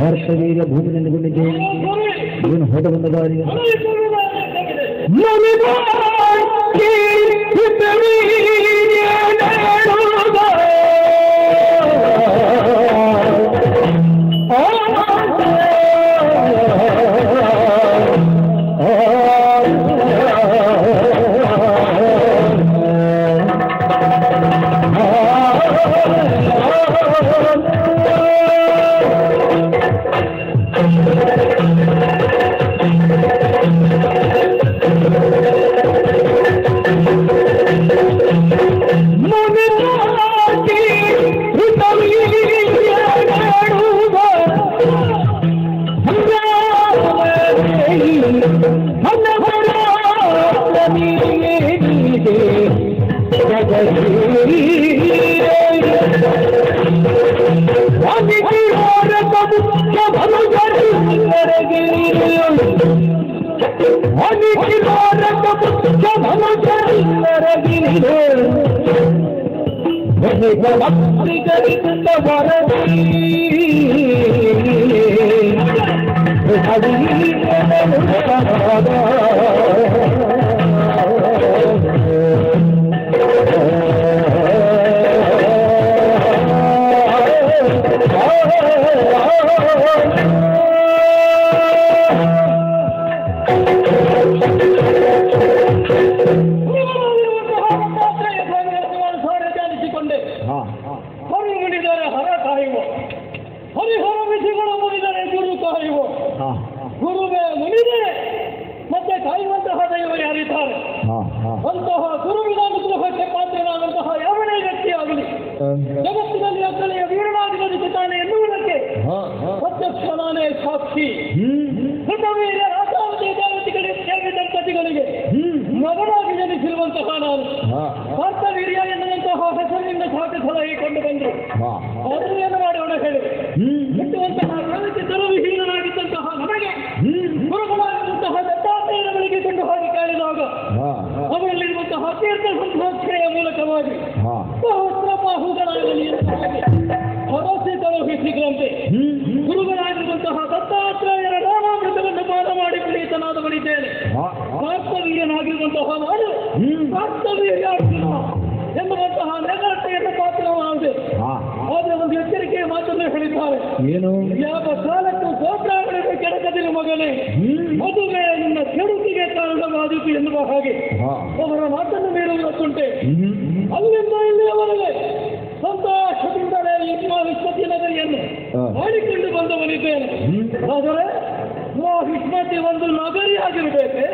ಭಾರತವೀರ ಭೂಮಿ ನೆಲೆಗೊಂಡಿದೆ ಏನು ಹೊರ ಬಂದ ದಾರಿ ಜಗತ್ತಿನಲ್ಲಿ ಅಕ್ಕಲೆಯ ವೀರನಾಗಿರುವುದಕ್ಕೆ ತಾನೇ ಎನ್ನುವುದಕ್ಕೆ ಪ್ರತ್ಯಕ್ಷ ನಾನೇ ಸಾಕ್ಷಿ. ಕೃತವೀರ್ಯ ರಾಜಾವತಿ ದೇವತೆಗಳಿಗೆ ದಂಪತಿಗಳಿಗೆ ಮಗನಾಗಿ ಜನಿಸಿರುವಂತಹ ನಾನು ಕರ್ತವೀರ್ಯ ಎನ್ನುವಂತಹ ಹೆಸರಿನಿಂದ ಸಾಕು ಸಲಹಿಕೊಂಡು ಬಂದರು. ಅದನ್ನು ಏನು ಮಾಡೋಣ ಹೇಳಿ, ಹುಟ್ಟುವಂತಹ ಪ್ರಗತಿ ತರುವಿಹೀನನಾಗಿದ್ದಂತಹ ನಮಗೆ ಗುರುಗಳಾಗಿರುವಂತಹ ದತ್ತಾತ್ರೇಯರ ಬಳಿಗೆ ಕೊಂಡು ಹೋಗಿ ಕೇಳಿದಾಗ ಅವರಲ್ಲಿರುವಂತಹ ತೀರ್ಥ ಸಂಭಾಷಣೆಯ ಮೂಲಕವಾಗಿ ಸಹಸ್ರಬಾಹುಗಳಾಗಲಿ ಭರವಸೆ ಕಳುಹಿಸಿದಂತೆ ಗುರುಗಳಾಗಿರುವಂತಹ ದತ್ತಾತ್ರೇಯರ ನಾಮಾಮೃತವನ್ನು ಪಾದ ಮಾಡಿ ಪ್ರೀತನಾದವನಿದ್ದೇನೆ. ಕರ್ತವೀರ್ಯನಾಗಿರುವಂತಹ ನಾನು ಕರ್ತವೀರ್ಯ ಎನ್ನುವಂತಹ ನೆಗಟೆಯನ್ನು ಪಾತ್ರವಾಗಿದೆ. ಆದರೆ ಒಂದು ಎಚ್ಚರಿಕೆಯ ಮಾತನ್ನು ಹೇಳಿದ್ದಾರೆ, ಏನು ಯಾವ ಕಾಲಕ್ಕೂ ಗೋತ್ರಾಗಳಿಗೆ ಕೆಡಕದಿರು ಮಗನೇ, ಮದುವೆ ನಿನ್ನ ಕೆಡುಕಿಗೆ ಕಾರಣವಾದೀತು ಎನ್ನುವ ಹಾಗೆ ಅವರ ಮಾತನ್ನು ಮೀರುವುದಕ್ಕುಂಟೆ. ಅಲ್ಲಿಂದ ಇಲ್ಲಿಯವರೆಗೆ ಸಂತೋಷದಿಂದಲೇ ವಿಶ್ವತಿ ನಗರಿಯನ್ನು ಮಾಡಿಕೊಂಡು ಬಂದವನಿದ್ದೇನೆ. ಆದರೆ ವಿಶ್ವತಿ ಒಂದು ನಗರಿಯಾಗಿರಬೇಕೆ?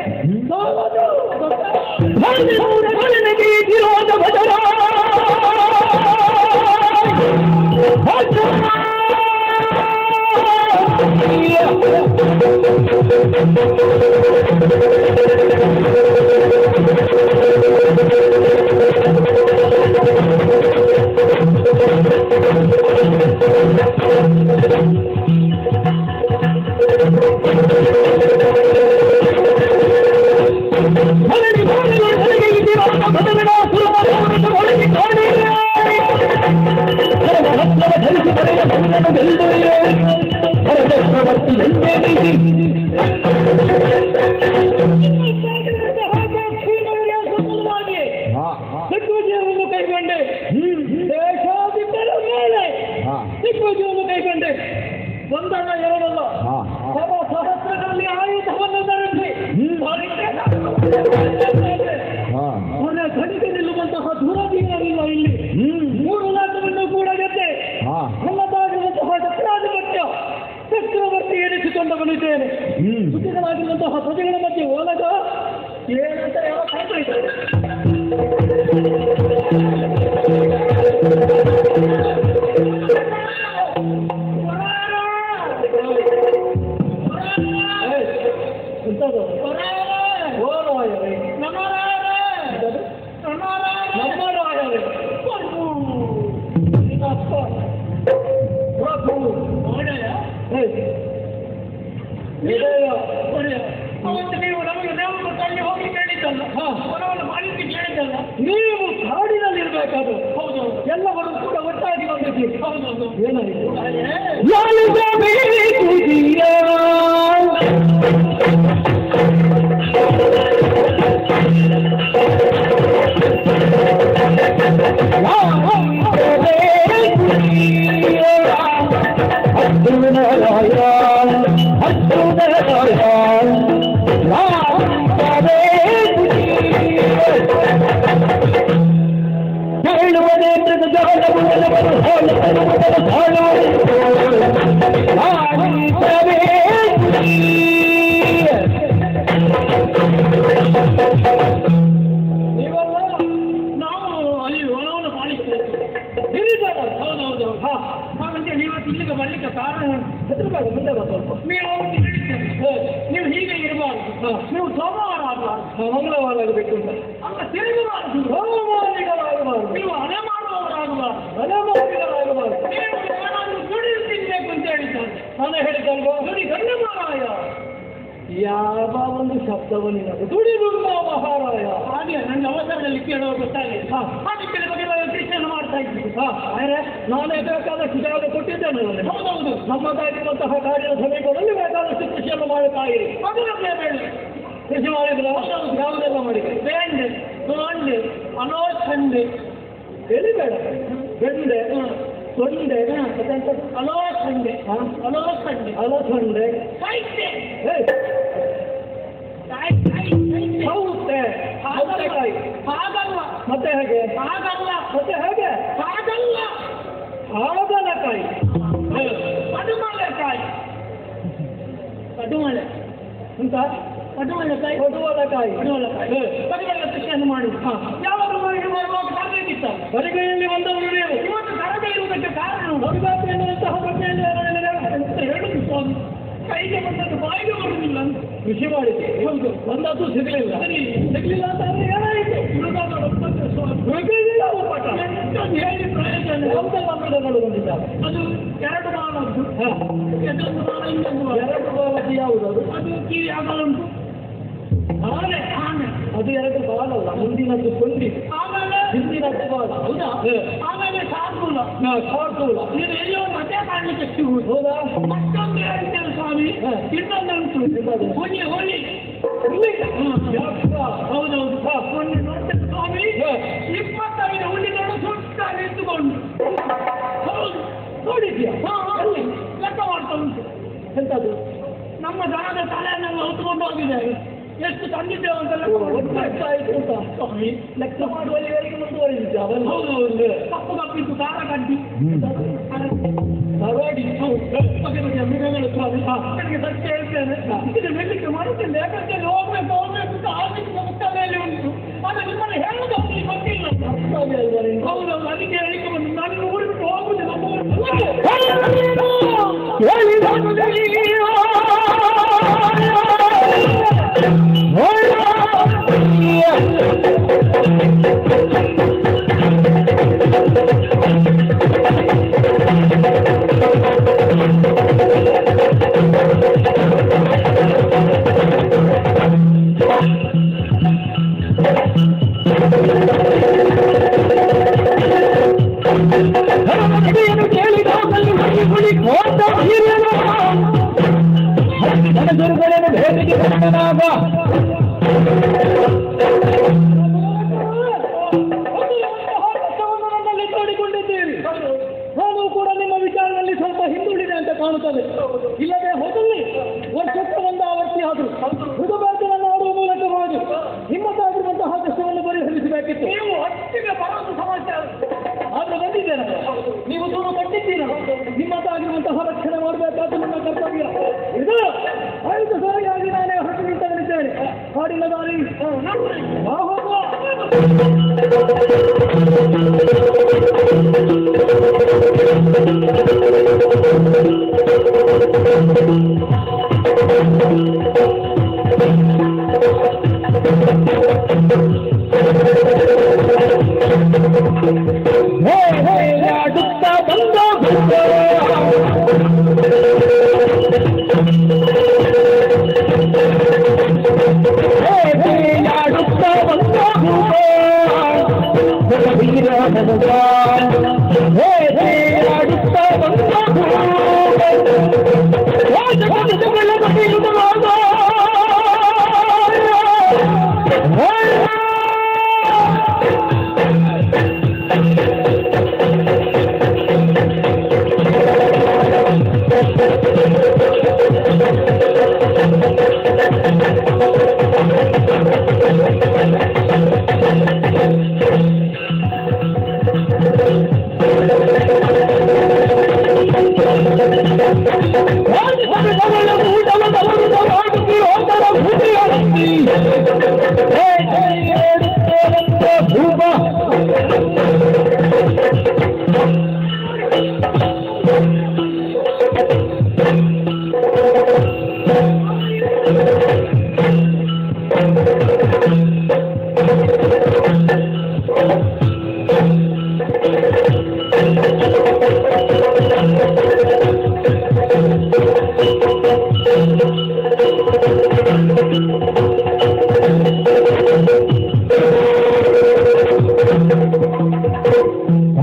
ದಿಗ್ವಿಜಯವನ್ನು ಕೈಗೊಂಡೆ, ದೇಶಾಧಿಪರ ಮೇಲೆ ದಿಗ್ವಿಜಯವನ್ನು ಕೈಗೊಂಡೆ. ಒಂದಲ್ಲ ಎರಡಲ್ಲ ಸಹಸ್ರಗಳಲ್ಲಿ ಆಯುಧವನ್ನು ಧರಿಸಿ ಸಮಸ್ತವಾಗಿರುವಂತಹ ಪ್ರಜೆಗಳ ಮಧ್ಯೆ ಒಳಗ ಏನಂತ ಯಾವ ಕಾಯ್ತಾ ಇದ್ದಾರೆ. ನೀವು ಕಾಡಿನಲ್ಲಿರ್ಬೇಕಾದ್ರು ಹೌದು, ಎಲ್ಲವರು ಕೂಡ ಒಟ್ಟಾಗಿ ಬಂದಿದ್ದೀರಿ. ಹೌದು, ಏನಾಯಿತು? ನೀವಲ್ಲ ನಾವು ಅಲ್ಲಿ ಒಣವನ್ನು ಪಾಲಿಸ್ತೇವೆ. ಹೌದೌದು. ಹಾಗಂತ ನೀವು ಇಲ್ಲಿಗೆ ಬರ್ಲಿಕ್ಕೆ ಕಾರಣ ಹೆದರಬಾರ್ದು. ಮುಂದೆ ಸ್ವಲ್ಪ ನೀವು ಹೀಗೆ ಇರಬಾರ್ದು. ನೀವು ಸೋಮವಾರ ಆಗಬಾರ್ದು, ಮಂಗಳವಾರ ಆಗಬೇಕು ಅಂತ ಅಲ್ಲ. ತಿರುಗಬಾರ್ದು, ಸೋಮವಾರಿಗಳಾಗಬಾರ್ದು. ನೀವು ಹಣೆ ಮಾಡುವವರಾಗಬಾರ್ದು, ಹಣೆಮಾರಿಗಳಾಗಬಾರ್ದು. ನೀವು ಏನಾದರೂ ದುಡಿದು ತಿನ್ಬೇಕು ಅಂತ ಹೇಳಿದ್ದಾರೆ. ನಾನು ಹೇಳಿದ್ದಲ್ವಾ, ದುಡಿ ಗಣ್ಯಮಾರಾಯ ಯಾವ ಒಂದು ಶಬ್ದವನ್ನಿಲ್ಲ. ದುಡಿದು ಮಹಾರಾಯ ಹಾಗೆ ನನ್ನ ಅವಸರದಲ್ಲಿ ಕೇಳುವ ಗೊತ್ತಾಗಿದೆ. ಅದಕ್ಕೆ ಬಗ್ಗೆ ಕೃಷ್ಣನ ಮಾಡ್ತಾ ಇದ್ದೀನಿ. ನಾನೇ ಬೇಕಾದಷ್ಟು ಜಾಗ ಕೊಟ್ಟಿದ್ದೇನೆ. ಹೌದೌದು, ನಮ್ಮದಾಗಿರುವಂತಹ ಕಾರ್ಯದ ಸಮಯಗಳಲ್ಲಿ ಬೇಕಾದಷ್ಟು ಕೃಷಿಯನ್ನು ಮಾಡುತ್ತಾ ಇರಿ. ಅದರಲ್ಲೇ ಬೇಡ ಕೃಷಿ ಮಾಡಿದ್ರೆ ಯಾವುದೆಲ್ಲ ಮಾಡಿದ್ರೆ ಬೇಂಡೆ, ತೊಂಡೆ, ಅಲೋಚಂಡೆ ಎಳಿಬೇಡ. ಬೆಂಡೆ, ತೊಂಡೆ, ಅಲೋಚಂಡೆ, ಅಲೋಚಂಡೆ, ಅಲೋಚಂಡೆ, ಸೌತೆ, ಹಾಗಲ್ಲ ಮತ್ತೆ ಹೇಗೆ? ಹಾಗಲ್ಲ ಮತ್ತೆ ಹೇಗೆ? ಹಾಗಲ್ಲ, ಹಾಗಲಕಾಯಿ, ಪಡುಮಲೆಕಾಯಿ, ಪಡುಮಲೆ ಅಂತ ಪಡುಮಲೆಕಾಯಿ, ಪಡುವಲಕಾಯಿ, ಪಡುವಲಕಾಯಿ, ಪಡುವಲ ಕೃಷಿಯನ್ನು ಮಾಡಿ ಯಾವಾಗ ತರಬೇಕಿತ್ತ ಬರಿಗೈಯಲ್ಲಿ ಬಂದವರು ನೀವು. ಇವತ್ತು ತರದೇ ಇರುವುದಕ್ಕೆ ಕಾರಣ ಬರಿಗಾಪು ಎನ್ನುವಂತಹ ಬಟ್ಟೆಯಲ್ಲಿ ಹೇಳುದು ಸ್ವಾಮಿ. ಕೈಗೆ ಬಂದದ್ದು ಬಾಯಿಗೆ ಬರುವುದಿಲ್ಲ ಅಂತ ಕೃಷಿ ಮಾಡಿದ್ದೆ. ಹೌದು, ಬಂದದ್ದು ಸಿಗಲಿಲ್ಲ. ಸಿಗಲಿಲ್ಲ ಅಂತ ಅಂದ್ರೆ ಏನಾಯಿತು? ಮೃಗಲಿಲ್ಲ ಒಬ್ಬಟ ಹೇಳಿ ಪ್ರಯೋಜನ. ಯಾವುದೆಲ್ಲ ಮೃಗಗಳು ಬಂದಿದ್ದಾರೆ? ಅದು ಎರಡು ಬಾಲದ್ದು, ಇನ್ನೊಂದು ಬಾಲ, ಇನ್ನೊಂದು ಬಾಲ. ಎರಡು ಬಾಲದ್ದು ಯಾವುದು? ಅದು ಕೀರಿ ಆಗಲುಂಟು. ಆನೆ, ಆನೆ ಅದು ಎರಡು ಬಾಲಲ್ಲ, ಮುಂದಿನದ್ದು ಕೊಂಡಿ, ಆಮೇಲೆ ಹಿಂದಿನದ್ದು ಬಾಲ. ಹೌದಾ? ಆಮೇಲೆ ಶಾರ್ದೂಲ, ಶಾರ್ದೂಲ. ಇದು ಎಲ್ಲೋ ಮಧ್ಯ ಕಾಣಲಿಕ್ಕೆ ಸಿಗುವುದು. ಹೌದಾ? ಮತ್ತೊಂದು ಹೇಳ್ತೇನೆ ಸ್ವಾಮಿ, ಇನ್ನೊಂದುಂಟು ಹುಲಿ, ಹುಲಿ, ಹೌದೌದು. ಹುಲಿ ನೋಡ್ತೇನೆ ಸ್ವಾಮಿ, 25 ಹುಲಿಗಳು ಸುತ್ತ ನಿಂತುಕೊಂಡು. ಹೌದು, ನೋಡಿದ್ಯಾ? ಅಲ್ಲಿ ಲೆಕ್ಕ ಮಾಡ್ತಾ ಉಂಟು. ಎಂತದ್ದು? ನಮ್ಮ ಜನದ ತಲೆಯನ್ನೆಲ್ಲ ಹೊತ್ಕೊಂಡು ಹೋಗಿದ್ದಾರೆ. ಎಷ್ಟು ತಂದಿದ್ದೇವೆ ಅಂತ ಸ್ವಾಮಿ ಲೆಕ್ಕ ಮಾಡುವಲ್ಲಿವರೆಗೆ ಮುಂದುವರಿದಿದ್ದೆ. ಅವನು ಹೌದು, ಕಪ್ಪು ಕಪ್ಪಿತ್ತು, ಕಾರ ಕಡ್ಡಿ, ಸರಡಿ, ಬಗೆ ಬಗೆಯ ಮೃಗಗಳು ಸ್ವಾಮಿ. ನನಗೆ ಸತ್ಯ ಹೇಳ್ತೇನೆ, ಇದು ಮೆಲ್ಲಿಕ್ಕೆ ಮಾಡುತ್ತಿಲ್ಲ. ಯಾಕಂದ್ರೆ ಹೋಗ್ಬೇಕು ಹೋಗ್ಬೇಕು ಅಂತ ಆರ್ಥಿಕ ತಲೆಯಲ್ಲಿ ಉಂಟು. ಆದರೆ ನಿಮ್ಮನ್ನು ಹೇಳೋದು ಅವರಿಗೆ ಗೊತ್ತಿಲ್ಲ. ಹೌದು, ಅದಕ್ಕೆ ಹೇಳಿಕೆ ಬಂದು ನನ್ನ ಊರಿಗೆ ಹೋಗುದಿಲ್ಲ. ನಾನು ಕೂಡ ನಿಮ್ಮ ವಿಚಾರದಲ್ಲಿ ಸ್ವಲ್ಪ ಹಿಂದುಳಿದೆ ಅಂತ ಕಾಣುತ್ತದೆ. ಇಲ್ಲದೆ ಹೋದಲ್ಲಿ ವರ್ಷಕ್ಕೆ ಒಂದು ಆವರ್ತಿ ಆದರೂ ಮೃಗಬೇಟೆಯನ್ನು ಆಡುವ ಮೂಲಕವಾಗಿ ಹಿಮ್ಮತ್ತಾಗಿರುವಂತಹ ಕಷ್ಟವನ್ನು ಪರಿಹರಿಸಬೇಕಿತ್ತು. ನೀವು ಒಟ್ಟಿಗೆ ಬರೋದು ಸಮಸ್ಯೆ ಆದ್ರೆ ಬಂದಿದ್ದೇನೆ. ನೀವು ದೂರ ಪಟ್ಟಿದ್ದೀರ. ನಿಮ್ಮದಾಗಿರುವಂತಹ ರಕ್ಷಣೆ ಮಾಡಬೇಕಾದ ನಿಮ್ಮ ಕರ್ತವ್ಯ ಇದು. ಆಯ್ತು, ಸರಿಯಾಗಿ ನಾನೇ ಕಾಡಿನ ದಾರಿ ಬಾ ಹೋಗುವ. ಆಡುತ್ತಾ ಬಂದ ಆಡುತ್ತಾ ಬಂದ ವೀರ ಭಗವಾನ್ ಆಡುತ್ತಾ ಬಂದ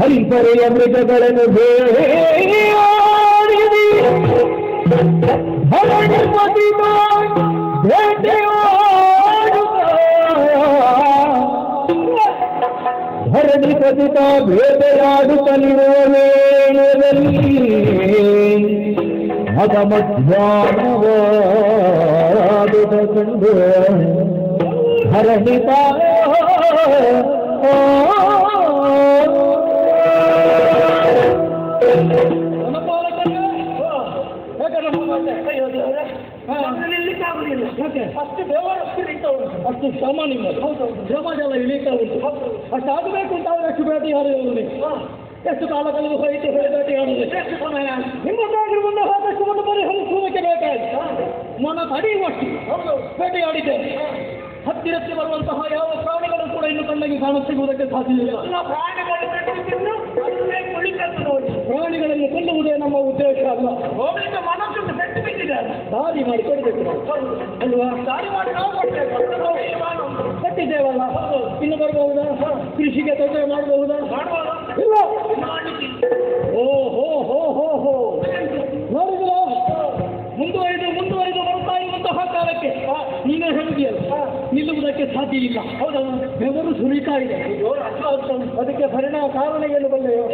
ಹರಿಪರೆಯ ಮೃಗಗಳನ್ನು ಭರಣಿ ಪತಿತ ಬೇಟೆಯಾಡುತ್ತಲಿರುವ ವೇಳೆಯಲ್ಲಿ ಮಗ ಮಧ್ಯಾಹ್ನವಾದುದ ಕಂಡು ಹರಣಿತ ಅಷ್ಟು ಶ್ರಮ ನಿಮ್ಮದು ಶ್ರಮದೆಲ್ಲ ಇಳಿತಾ ಉಂಟು. ಅಷ್ಟು ಆಗಬೇಕು ಅಂತ ಆದರೆ ಎಷ್ಟು ಬೇಟೆಯಾಡುವುದು ನೀವು ಎಷ್ಟು ಕಾಲದಲ್ಲಿ ಹೋಯಿತು ಬೇಟೆಯಾಡುವುದು ಎಷ್ಟು ಸಮಯ ನಿಮ್ಮದಾಗಿರು ಮುಂದೆ ಹೋದಷ್ಟು ಮುಂದೆ ಬರೀ ಹರಿಸುವುದಕ್ಕೆ ಬೇಕಾಯಿತು ಮನ ತಡೆಯುವಷ್ಟು ಬೇಟೆಯಾಡಿದ್ದೇನೆ. ಹತ್ತಿರಕ್ಕೆ ಬರುವಂತಹ ಯಾವ ಪ್ರಾಣಿಗಳು ಕೂಡ ಇನ್ನು ಕಣ್ಣಿಗೆ ಕಾಣ ಸಿಗುವುದಕ್ಕೆ ಸಾಧ್ಯವಿಲ್ಲ. ಪ್ರಾಣಿಗಳನ್ನು ಕೊಲ್ಲುವುದೇ ನಮ್ಮ ಉದ್ದೇಶ ಅಲ್ಲ. ಮನಸ್ಸನ್ನು ಬೆಟ್ಟು ಬಿಟ್ಟಿದ್ದಾರೆ ದಾರಿ ಮಾಡಿ ಕೊಡಬೇಕು ಅಲ್ವಾ? ದಾರಿ ಮಾಡಿ ನಾವು ಕಟ್ಟಿದ್ದೇವಲ್ಲ, ಇನ್ನು ಬರಬಹುದಾ? ಕೃಷಿಗೆ ತೊಂದರೆ ಮಾಡಬಹುದಾ? ಇಲ್ಲ. ಓಹೋ ಹೋ ಹೋ ಹೋ ನೋಡಿದ್ರ ಮುಂದುವರಿದು ಬರ್ತಾ ಇರುವಂತಹ ಕಾಲಕ್ಕೆ ನೀನೇ ಹೇಳಿದೆಯಲ್ಲ ನಿಲ್ಲುವುದಕ್ಕೆ ಸಾಧ್ಯ ಇಲ್ಲ. ಹೌದಾ? ಬೆವರು ಸುರಿತಾ ಇದೆ. ಅದಕ್ಕೆ ಪರಿಣಾಮ ಕಾರಣ ಏನು ಬಲ್ಲೆಯೋ?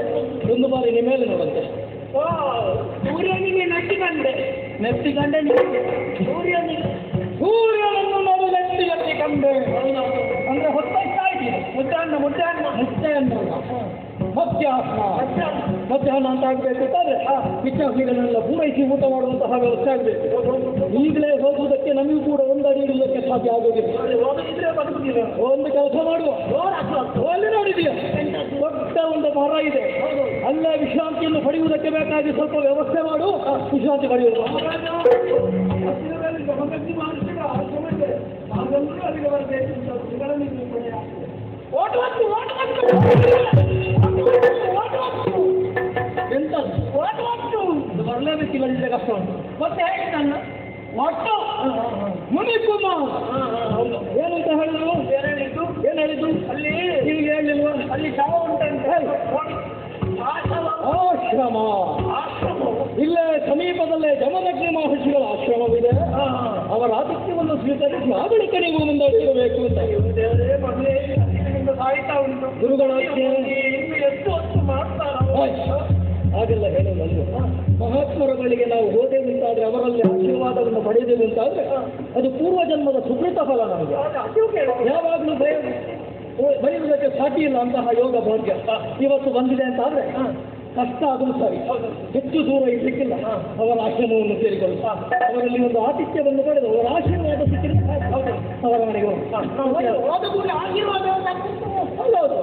ಒಂದು ಬಾರಿ ನಿಮ್ಮ ಮೇಲೆ ನೋಡಂತೆ. ಸೂರ್ಯನಿಗೆ ನೆಟ್ಟಿಗಂಡೆ ಸೂರ್ಯನನ್ನು ನೋಡು ನೆಟ್ಟಿಗಂಡೆ ಕಂಡೆ ಅಂದ್ರೆ ಹೊತ್ತಾಗ್ತಾ ಇದ್ದೀನಿ. ಮಧ್ಯಾಹ್ನ ಅಂತ ಆಗ್ಬೇಕಾದ್ರೆ ವಿದ್ಯಾರ್ಥಿಗಳನ್ನೆಲ್ಲ ಪೂರೈಸಿ ಊಟ ಮಾಡುವಂತಹ ವ್ಯವಸ್ಥೆ ಆಗಬೇಕು. ಈಗಲೇ ಹೋಗುವುದಕ್ಕೆ ನಮಗೂ ಕೂಡ ಒಂದು ಅಡಿ ಇಡಲಿಕ್ಕೆ ಸಾಧ್ಯ ಆಗೋದಿಲ್ಲ. ಒಂದು ಕೆಲಸ ಮಾಡುವ, ಅಲ್ಲಿ ನೋಡಿದೆಯಾ ದೊಡ್ಡ ಒಂದು ಮರ ಇದೆ, ಅಲ್ಲೇ ವಿಶ್ರಾಂತಿಯನ್ನು ಪಡೆಯುವುದಕ್ಕೆ ಬೇಕಾಗಿ ಸ್ವಲ್ಪ ವ್ಯವಸ್ಥೆ ಮಾಡು, ವಿಶ್ರಾಂತಿ ಪಡೆಯುವುದು. ಎಂತ ಬರಲೇಬೇಕಿಲ್ಲ, ಕಷ್ಟ ಉಂಟು. ಮತ್ತೆ ಹೇಗೆ ನನ್ನ ಒಟ್ಟು ಮುನಿಕುಮಾರ್ ಏನಂತ ಹೇಳಿದ್ರು? ಏನು ಹೇಳಿದ್ದು? ಅಲ್ಲಿ ನಿಮಗೆ ಹೇಳಿಲ್ವ? ಅಲ್ಲಿ ಶವ ಉಂಟಂತೆ. ಆಶ್ರಮ ಇಲ್ಲೇ ಸಮೀಪದಲ್ಲೇ ಜಮದಗ್ನಿ ಮಹರ್ಷಿಗಳ ಆಶ್ರಮವಿದೆ. ಅವರ ಆತಿಥ್ಯವನ್ನು ಸ್ವೀಕರಿಸಿ ಆ ಬಳಿಕ ನೀವು ಮುಂದಾಗಿರಬೇಕು ಅಂತ ಸಾಯ್ತಾ ಉಂಟು ಗುರುಗಳ ಎಷ್ಟು ಹೊತ್ತು ಮಾಡ್ತಾರೆ. ಹಾಗೆಲ್ಲ ಹೇಳೋದಲ್ಲ. ಮಹಾತ್ಮರ ಬಳಿಗೆ ನಾವು ಹೋದೆವು ಅಂತಾದ್ರೆ, ಅವರಲ್ಲಿ ಆಶೀರ್ವಾದವನ್ನು ಪಡೆಯದೆವು ಅಂತಾದ್ರೆ ಅದು ಪೂರ್ವ ಜನ್ಮದ ಸುಕೃತ ಫಲ. ನಮಗೆ ಯಾವಾಗಲೂ ಬರೆಯುವುದಕ್ಕೆ ಸಾಧ್ಯ ಇಲ್ಲ ಅಂತಹ ಯೋಗ ಭಾಗ್ಯ ಇವತ್ತು ಬಂದಿದೆ ಅಂತಾದ್ರೆ ಕಷ್ಟ ಆದರೂ ಸರಿ, ಹೆಚ್ಚು ದೂರ ಇರಲಿಕ್ಕಿಲ್ಲ. ಅವರ ಆಶ್ರಮವನ್ನು ಸೇರಿಕೊಳ್ಳು, ಅವರಲ್ಲಿ ಒಂದು ಆತಿಥ್ಯವನ್ನು ಪಡೆದು ಅವರ ಆಶೀರ್ವಾದ ಸಿಕ್ಕಿದ್ರೆ ಅವರ ಮನೆಗೆ ಹೋದ ಕೂಡ ಆಶೀರ್ವಾದ ಹೌದೌದು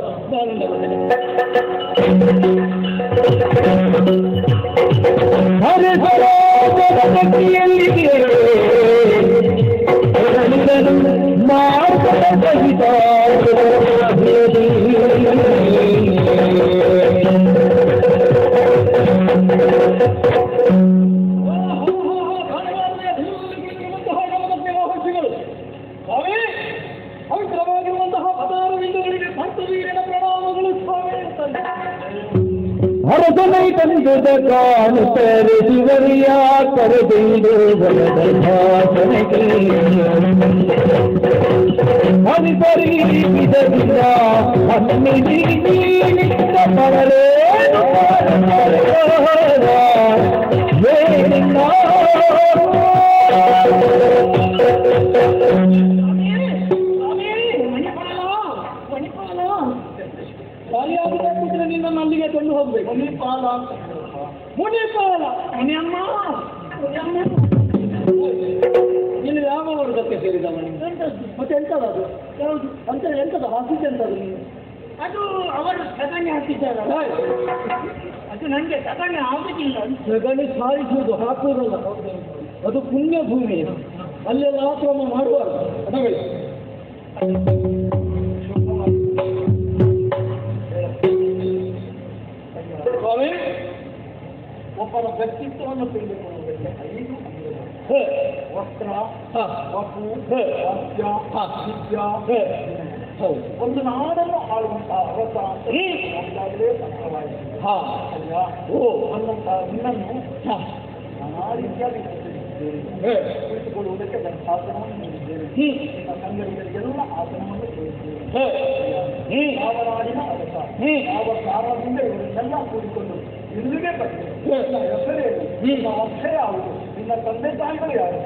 ಪವಿತ್ರವಾಗಿರುವಂತಹ 16 ಬಿಂದುಗಳಿಗೆ ಭಕ್ತವೀರನ ಪ್ರಣಾಮಗಳು ಸ್ವಾಮಿ. ಹರಸನೈ ತಂದುದ ಕಾಣುತ್ತಾರೆ ಶಿವರಿಯ ಕರೆದೈದು ಬಲದ ಭಾಷಣಕ್ಕೆ ಹರಿಸರಿ ಬಿದರಿಂದ ಹನ್ನಿಡಿ ನಿಂತ ಪರಲೇ ನಿನ್ನನ್ನು ಅಲ್ಲಿಗೆ ತಂದು ಹೋಗ್ಬೇಕು. ಮುನಿಪಾಲ ಮುನಿಯಮ್ಮ ನೀನು ಯಾವ ವರ್ಗಕ್ಕೆ ಸೇರಿದವ? ಮತ್ತೆ ಎಂತದ ಅದು ಯಾವುದು ಅಂತ ಎಂತದ ಹಾಕಿದ್ದೆ ಎಂತದು ನೀನು? ಅದು ಅವರು ಸಗಣಿ ಹಾಕಿದ್ದಾರಲ್ಲ, ಅದು ನನಗೆ ಸಗಣಿ ಆಗುದಿಲ್ಲ. ಸಗಣಿ ಸಾರಿಸುವುದು ಹಾಕುವುದಲ್ಲ, ಅದು ಪುಣ್ಯ ಭೂಮಿ, ಅಲ್ಲೆಲ್ಲ ಆಕ್ರಮ ಮಾಡುವಾಗ ಅದರಲ್ಲಿ ಸ್ವಾಮಿ ಒಬ್ಬರ ವ್ಯಕ್ತಿತ್ವವನ್ನು ತಿಳಿದುಕೊಳ್ಳಬೇಕು. ವಸ್ತ್ರ, ವಪು, ವಾದ್ಯ, ವಿದ್ಯಾ, ಒಂದು ನಾಡನ್ನು ಆಳುವಂತಹ ಅವತ ಒಂದಾಗಲೇ ಸಫಲವಾಯಿತು. ನಿನ್ನನ್ನು ನಾನಾ ರೀತಿಯಾಗಿ ಕುಳಿತುಕೊಳ್ಳುವುದಕ್ಕೆ ಶಾಸನವನ್ನು ನೀಡಿದ್ದೇನೆ. ನಿನ್ನ ಸಂಗಡಿಗರಿಗೆಲ್ಲ ಆಸನವನ್ನು ತೋರಿಸಿದ್ದೇನೆ. ಯಾವ ನಾಡಿನ ಅವತ ಯಾವ ಕಾರಣದಿಂದ ಇವರನ್ನೆಲ್ಲ ಕೂಡಿಕೊಂಡು ಇಲ್ಲಿಗೆ ಬಂದಿದೆ. ನಿನ್ನ ಹೆಸರೇ ನಿನ್ನ ವಂಶ ಯಾವುದು, ನಿನ್ನ ತಂದೆ ತಾಯಿಗಳು ಯಾರು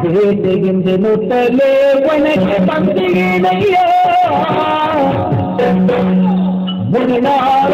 ಬೇಟೆಗಿಂದಲೇ ಒಣಗೆ ಬಂದಿಗೆನಯ್ಯ ಮುನಿನಾರ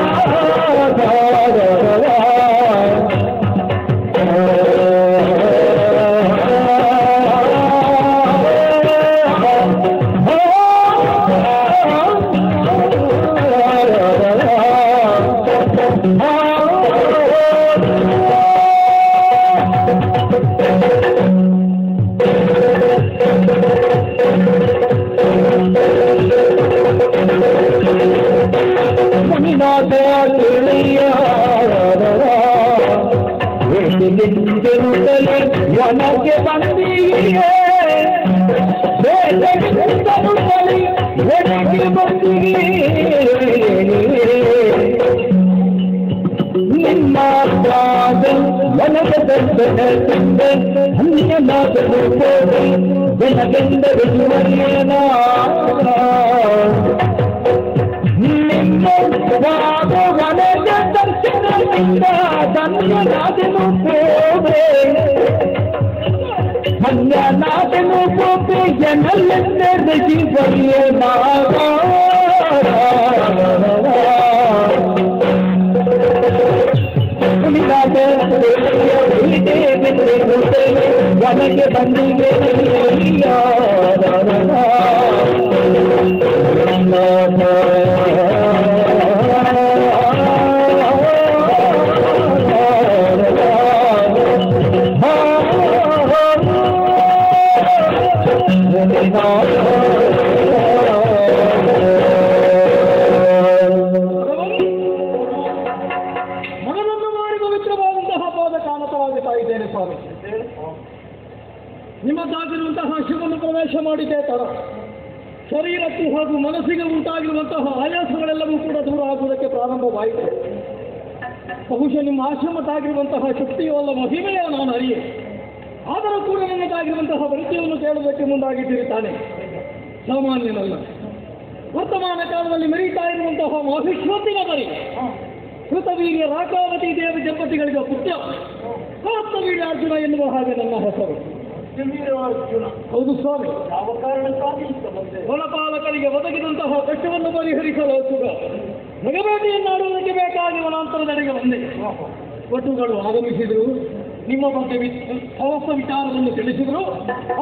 ಒನಗೆ ಬಂದಿಗೆ ಒನಗೆ ಬಂದಿಗೆ ನಿಮ್ಮ ಪಾದ ಒನಗ ತಂದ ಅನ್ಯನಾಗಲು ಹೋಗಿ ಬೆನಗೆಂದ ಬೆಸುವರಿಯೇನ ನಿಮ್ಮ ಪಾದ ಒನಗ ದರ್ಶನದಿಂದ ಧನ್ಯನಾದನು ಹೋದೆ ಧನ್ಯನಾದನು ಹೋದೆ ಜನಲೆಂದರೆ ಜೀವರಿಯೇನ ಒನಗೆ ಬಂದಿಗೆ ನಿಮ್ಮದಾಗಿರುವಂತಹ ಶಿವನು ಪ್ರವೇಶ ಮಾಡಿದ್ದೇ ತರ ಶರೀರಕ್ಕೂ ಹಾಗೂ ಮನಸ್ಸಿಗೆ ಉಂಟಾಗಿರುವಂತಹ ಆಯಾಸಗಳೆಲ್ಲವೂ ಕೂಡ ದೂರ ಆಗುವುದಕ್ಕೆ ಪ್ರಾರಂಭವಾಯಿತು. ಬಹುಶಃ ನಿಮ್ಮ ಆಶ್ರಮದಾಗಿರುವಂತಹ ಶಕ್ತಿಯೋ ಅಲ್ಲ ಮಹಿಮೆಯ ನಾನು ಅರಿಯೆ. ಆದರೂ ಕೂಡ ನಿನ್ನದಾಗಿರುವಂತಹ ಪರಿಚಯವನ್ನು ಕೇಳುವುದಕ್ಕೆ ಮುಂದಾಗಿದ್ದೀರಿ ತಾನೆ. ಸಾಮಾನ್ಯನಲ್ಲ. ವರ್ತಮಾನ ಕಾಲದಲ್ಲಿ ಮೆರೀತಾ ಇರುವಂತಹ ಮಹಿಷ್ಮತಿನ ಬರಿ ಕೃತವೀರ್ಯ ರಾಕಾವತಿ ದೇವಿ ದಂಪತಿಗಳಿಗೆ ಪುತ್ರ ಕಾರ್ತವೀರ್ಯ ಅರ್ಜುನ ಎನ್ನುವ ಹಾಗೆ ನನ್ನ ಹೆಸರು. ಅರ್ಜುನ ಹೌದು ಸ್ವಾಮಿ. ಯಾವ ಕಾರಣಕ್ಕಾಗಿ ವನಪಾಲಕರಿಗೆ ಒದಗಿದಂತಹ ಕಷ್ಟವನ್ನು ಪರಿಹರಿಸಲು ಸುಗ ಮೃಗಬೇಟೆಯನ್ನಾಡುವುದಕ್ಕೆ ಬೇಕಾಗಿ ವನಾಂತರದೆಡೆಗೆ ಬಂದೆ. ವಟುಗಳು ಆಗಮಿಸಿದರು, ನಿಮ್ಮ ಬಗ್ಗೆ ಹೊಸ ವಿಚಾರವನ್ನು ತಿಳಿಸಿದರು,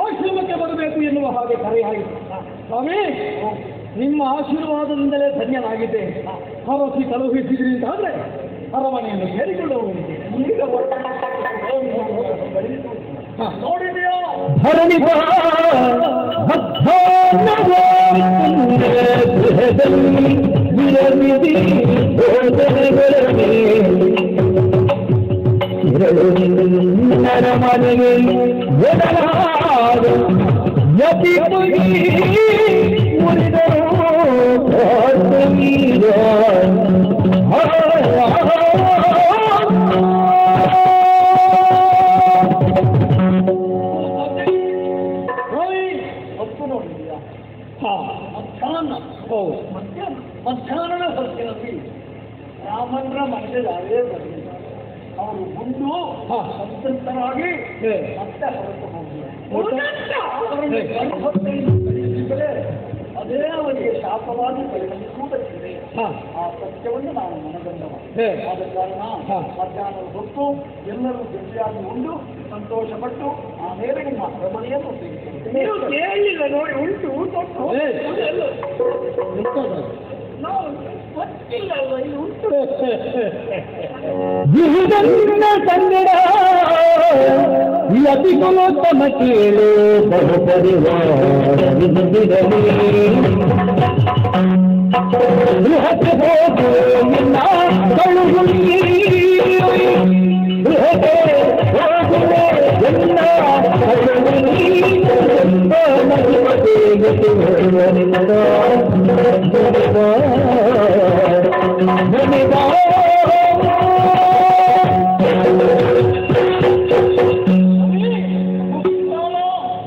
ಆಶ್ರಮಕ್ಕೆ ಬರಬೇಕು ಎನ್ನುವ ಹಾಗೆ ಕರೆ ಆಯಿತು. ಸ್ವಾಮಿ, ನಿಮ್ಮ ಆಶೀರ್ವಾದದಿಂದಲೇ ಧನ್ಯನಾಗಿದ್ದೆ. ಹರಸಿ ಕಳುಹಿಸಿದ್ರಿ ಅಂತಾದ್ರೆ ಅರಮನೆಯನ್ನು ಸೇರಿಕೊಳ್ಳುವವನಿಗೆ ಈಗ ನೋಡಿದೆಯಾ ಧರಣಿ ನರಮನೆಗೆ ಯತಿ ಮುರಿದರು ಮಧ್ಯಾಹ್ನದ ಹೊತ್ತಿನಲ್ಲಿ ರಾಮನ್ರ ಮನೆಯಲ್ಲೇ ಬಂದಿದ್ದ ಅವರು ಮುಂದು ಸಂತೃಪ್ತರಾಗಿ ಮತ್ತೆ ಹೊರಟು ಅದೇ ಅವರಿಗೆ ಶಾಪವಾಗಿ ಪರಿಣಮಿಸುವುದಕ್ಕಿದೆ. ಆ ಸತ್ಯವನ್ನು ನಾವು ಮನಗಂಡವ. ಆದ ಕಾರಣ ಮಧ್ಯಾಹ್ನದ ಹೊತ್ತು ಎಲ್ಲರೂ ಜೊತೆಯಾಗಿ ಉಂಡು ಸಂತೋಷಪಟ್ಟು ಆಮೇಲೆ ನಿಮ್ಮ ಅರಮನೆಯನ್ನು ಕೇಳಿಲ್ಲ ನೋಡಿ ಉಂಟು ಕನ್ನಡ ಯತಿಗುಣೋತ್ತಮ ಕೇಳು ಬಹು ಪರಿವಾರ ಬೃಹತ್ ಹೋಗು ನಿನ್ನ ಕಳುಹುಳಿ ಬೃಹತ್ ಹೋಗುವೆ ಎಲ್ಲ ಕಳುಹುಳಿ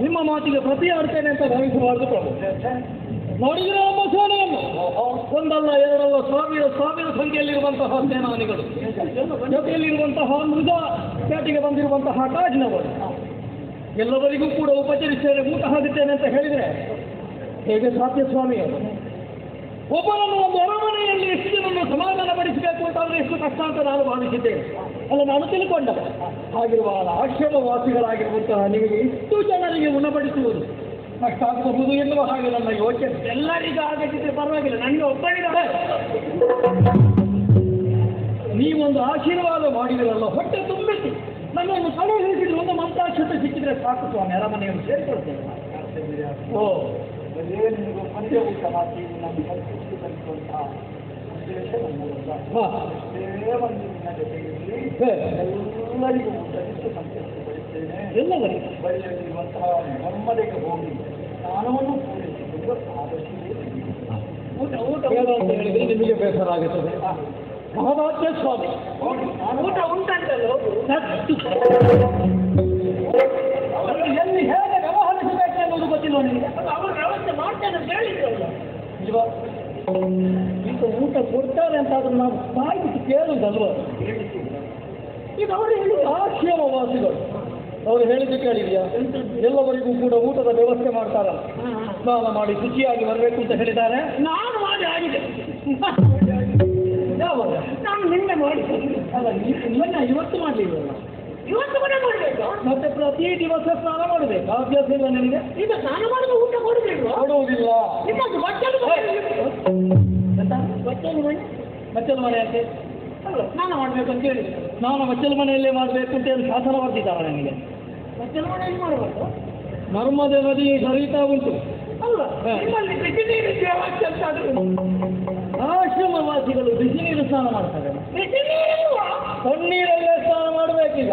ನಿಮ್ಮ ಮಾತಿಗೆ ಪ್ರತಿಯಾಡ್ತೇನೆ ಅಂತ ಭಾವಿಸಬಾರದು ಪ್ರಭು. ನೋಡಿದ್ರೆ ನಮ್ಮ ಸೇನೆಯನ್ನು ಒಂದಲ್ಲ ಎರಡಲ್ಲ ಸಾವಿರ ಸಂಖ್ಯೆಯಲ್ಲಿರುವಂತಹ ಸೇನಾನಿಗಳು, ಜೊತೆಯಲ್ಲಿರುವಂತಹ ಮೃಗ ಪೇಟೆಗೆ ಬಂದಿರುವಂತಹ ಕಾಜಿನವರು ಎಲ್ಲವರಿಗೂ ಕೂಡ ಉಪಚರಿಸ್ತೇನೆ, ಊಟ ಹಾಕುತ್ತೇನೆ ಅಂತ ಹೇಳಿದರೆ ಹೇಗೆ ಸಾಧ್ಯ ಸ್ವಾಮಿಯವರು? ಒಬ್ಬರನ್ನು ಒಂದು ಅರಮನೆಯಲ್ಲಿ ಎಷ್ಟು ಜನನ್ನು ಸಮಾಧಾನ ಪಡಿಸಬೇಕು ಅಂತಂದ್ರೆ ಎಷ್ಟು ಕಷ್ಟ ಅಂತ ನಾನು ಭಾವಿಸಿದ್ದೇನೆ. ಅಲ್ಲ, ನಾನು ತಿಳ್ಕೊಂಡ ಹಾಗಿರುವಾಗ ಆಶ್ರಮವಾಸಿಗಳಾಗಿರುವಂತಹ ನಿಮಗೆ ಇಷ್ಟು ಜನರಿಗೆ ಉಣಬಡಿಸುವುದು ಕಷ್ಟ ಆಗಬಹುದು ಎನ್ನುವ ಹಾಗೆ ನನ್ನ ಯೋಚನೆ. ಎಲ್ಲರಿಗೂ ಆಗದಿದ್ರೆ ಪರವಾಗಿಲ್ಲ, ನನಗೆ ಒಬ್ಬರಿದ್ದಾರೆ. ನೀವೊಂದು ಆಶೀರ್ವಾದ ಮಾಡಿದಿರಲ್ಲ, ಹೊಟ್ಟೆ ತುಂಬಿಸಿ ನನ್ನನ್ನು ಕಳುಹಿಸಿದ್ರು ಒಂದು ಮಂತ್ರಾಕ್ಷತೆ ಸಿಕ್ಕಿದ್ರೆ ಸಾಕು ಸ್ವಾಮಿ, ಅರಮನೆಯನ್ನು ಸೇರಿಕೊಳ್ತೇನೆ. ಓ ನಿಮಗೂ ಮನೆಯ ಊಟ ಹಾಕಿ ನಮ್ಮ ಸಂತೃಪ್ತಿ ಪಡಿಸುವಂತಹ ಉದ್ದೇಶ ನನ್ನದಲ್ಲ. ಜೊತೆಯಲ್ಲಿ ಎಲ್ಲರಿಗೂ ಊಟಕ್ಕೆ ಸಂತೃಪ್ತಿ ಪಡಿಸ್ತೇನೆ. ಎಲ್ಲವರಿಗೂ ಬಳಿಯಲ್ಲಿರುವಂತಹ ನಮ್ಮನೆಗೆ ಹೋಗಿ ಸ್ನಾನವನ್ನು ಪೂರೈಸಿಕೊಂಡು ಆದಷ್ಟು ಊಟ ಅಂತ ಹೇಳಿದ್ರೆ ನಿಮಗೆ ಬೇಸರ ಆಗುತ್ತದೆ. ಮಹಾಭಾಗ್ಯ ಸ್ವಾಮಿ, ಊಟ ಉಂಟಂತಲ್ಲ ಎಲ್ಲಿ ಹೇಗೆ ವ್ಯವಹರಿಸಬೇಕು ಎನ್ನುವುದು ಗೊತ್ತಿಲ್ಲ ನಿಮಗೆ. ಅವರು ವ್ಯವಸ್ಥೆ ಮಾಡ್ತೇನೆ ಅಂತ ಹೇಳಿದ್ರಲ್ಲ, ಈಗ ಊಟ ಕೊಡ್ತಾರೆ ಅಂತಾದ್ರೂ ನಾವು ಬಾಯ್ಬಿಟ್ಟು ಕೇಳುವುದಲ್ವ? ಈಗ ಅವರು ಹೇಳಿದ ಆಶ್ರಮವಾಸಿಗಳು ಅವರು ಹೇಳಿದ್ದು ಕೇಳಿದ್ಯಾ? ಎಲ್ಲವರಿಗೂ ಕೂಡ ಊಟದ ವ್ಯವಸ್ಥೆ ಮಾಡ್ತಾರಲ್ಲ, ಸ್ನಾನ ಮಾಡಿ ಶುಚಿಯಾಗಿ ಬರಬೇಕು ಅಂತ ಹೇಳಿದ್ದಾರೆ. ನಾನು ಮಾಡಿ ಆಗಿದೆ. ಯಾವಾಗ? ನಾನು ನಿನ್ನೆ ಮಾಡಿ ಅಲ್ಲ, ನಿನ್ನ ಇವತ್ತು ಮಾಡಲಿಲ್ಲ. ಇವತ್ತು ಕೂಡ ಮಾಡಬೇಕು, ಮತ್ತೆ ಪ್ರತಿ ದಿವಸ ಸ್ನಾನ ಮಾಡಬೇಕು. ಅಭ್ಯಾಸ ಇಲ್ಲ ನಿಮಗೆ? ಈಗ ಸ್ನಾನ ಮಾಡಿದ ಊಟ ಕೊಡಬೇಕು? ಕೊಡುವುದಿಲ್ಲ. ಬಚ್ಚಲ ಮನೆ ಅಂತೆ ಅಲ್ಲ, ಸ್ನಾನ ಮಾಡಬೇಕು ಅಂತ ಹೇಳಿ ನಾನು ಬಚ್ಚಲ ಮನೆಯಲ್ಲೇ ಮಾಡಬೇಕು ಅಂತ ಹೇಳಿ ಶಾಸನ ಬರ್ತಿದ್ದಾರೆ ನನಗೆ. ಬಚ್ಚಲ ಮನೆಯಲ್ಲಿ ಮಾಡಬಾರ್ದು? ನರ್ಮದೆ ನದಿ ಹರಿತಾ ಉಂಟು ಅಲ್ಲ, ಆಶ್ರಮವಾಸಿಗಳು ಬಿಸಿ ನೀರು ಸ್ನಾನ ಮಾಡ್ತಾರೆ. ತಣ್ಣೀರಲ್ಲೇ ಸ್ನಾನ ಮಾಡಬೇಕೀಗ.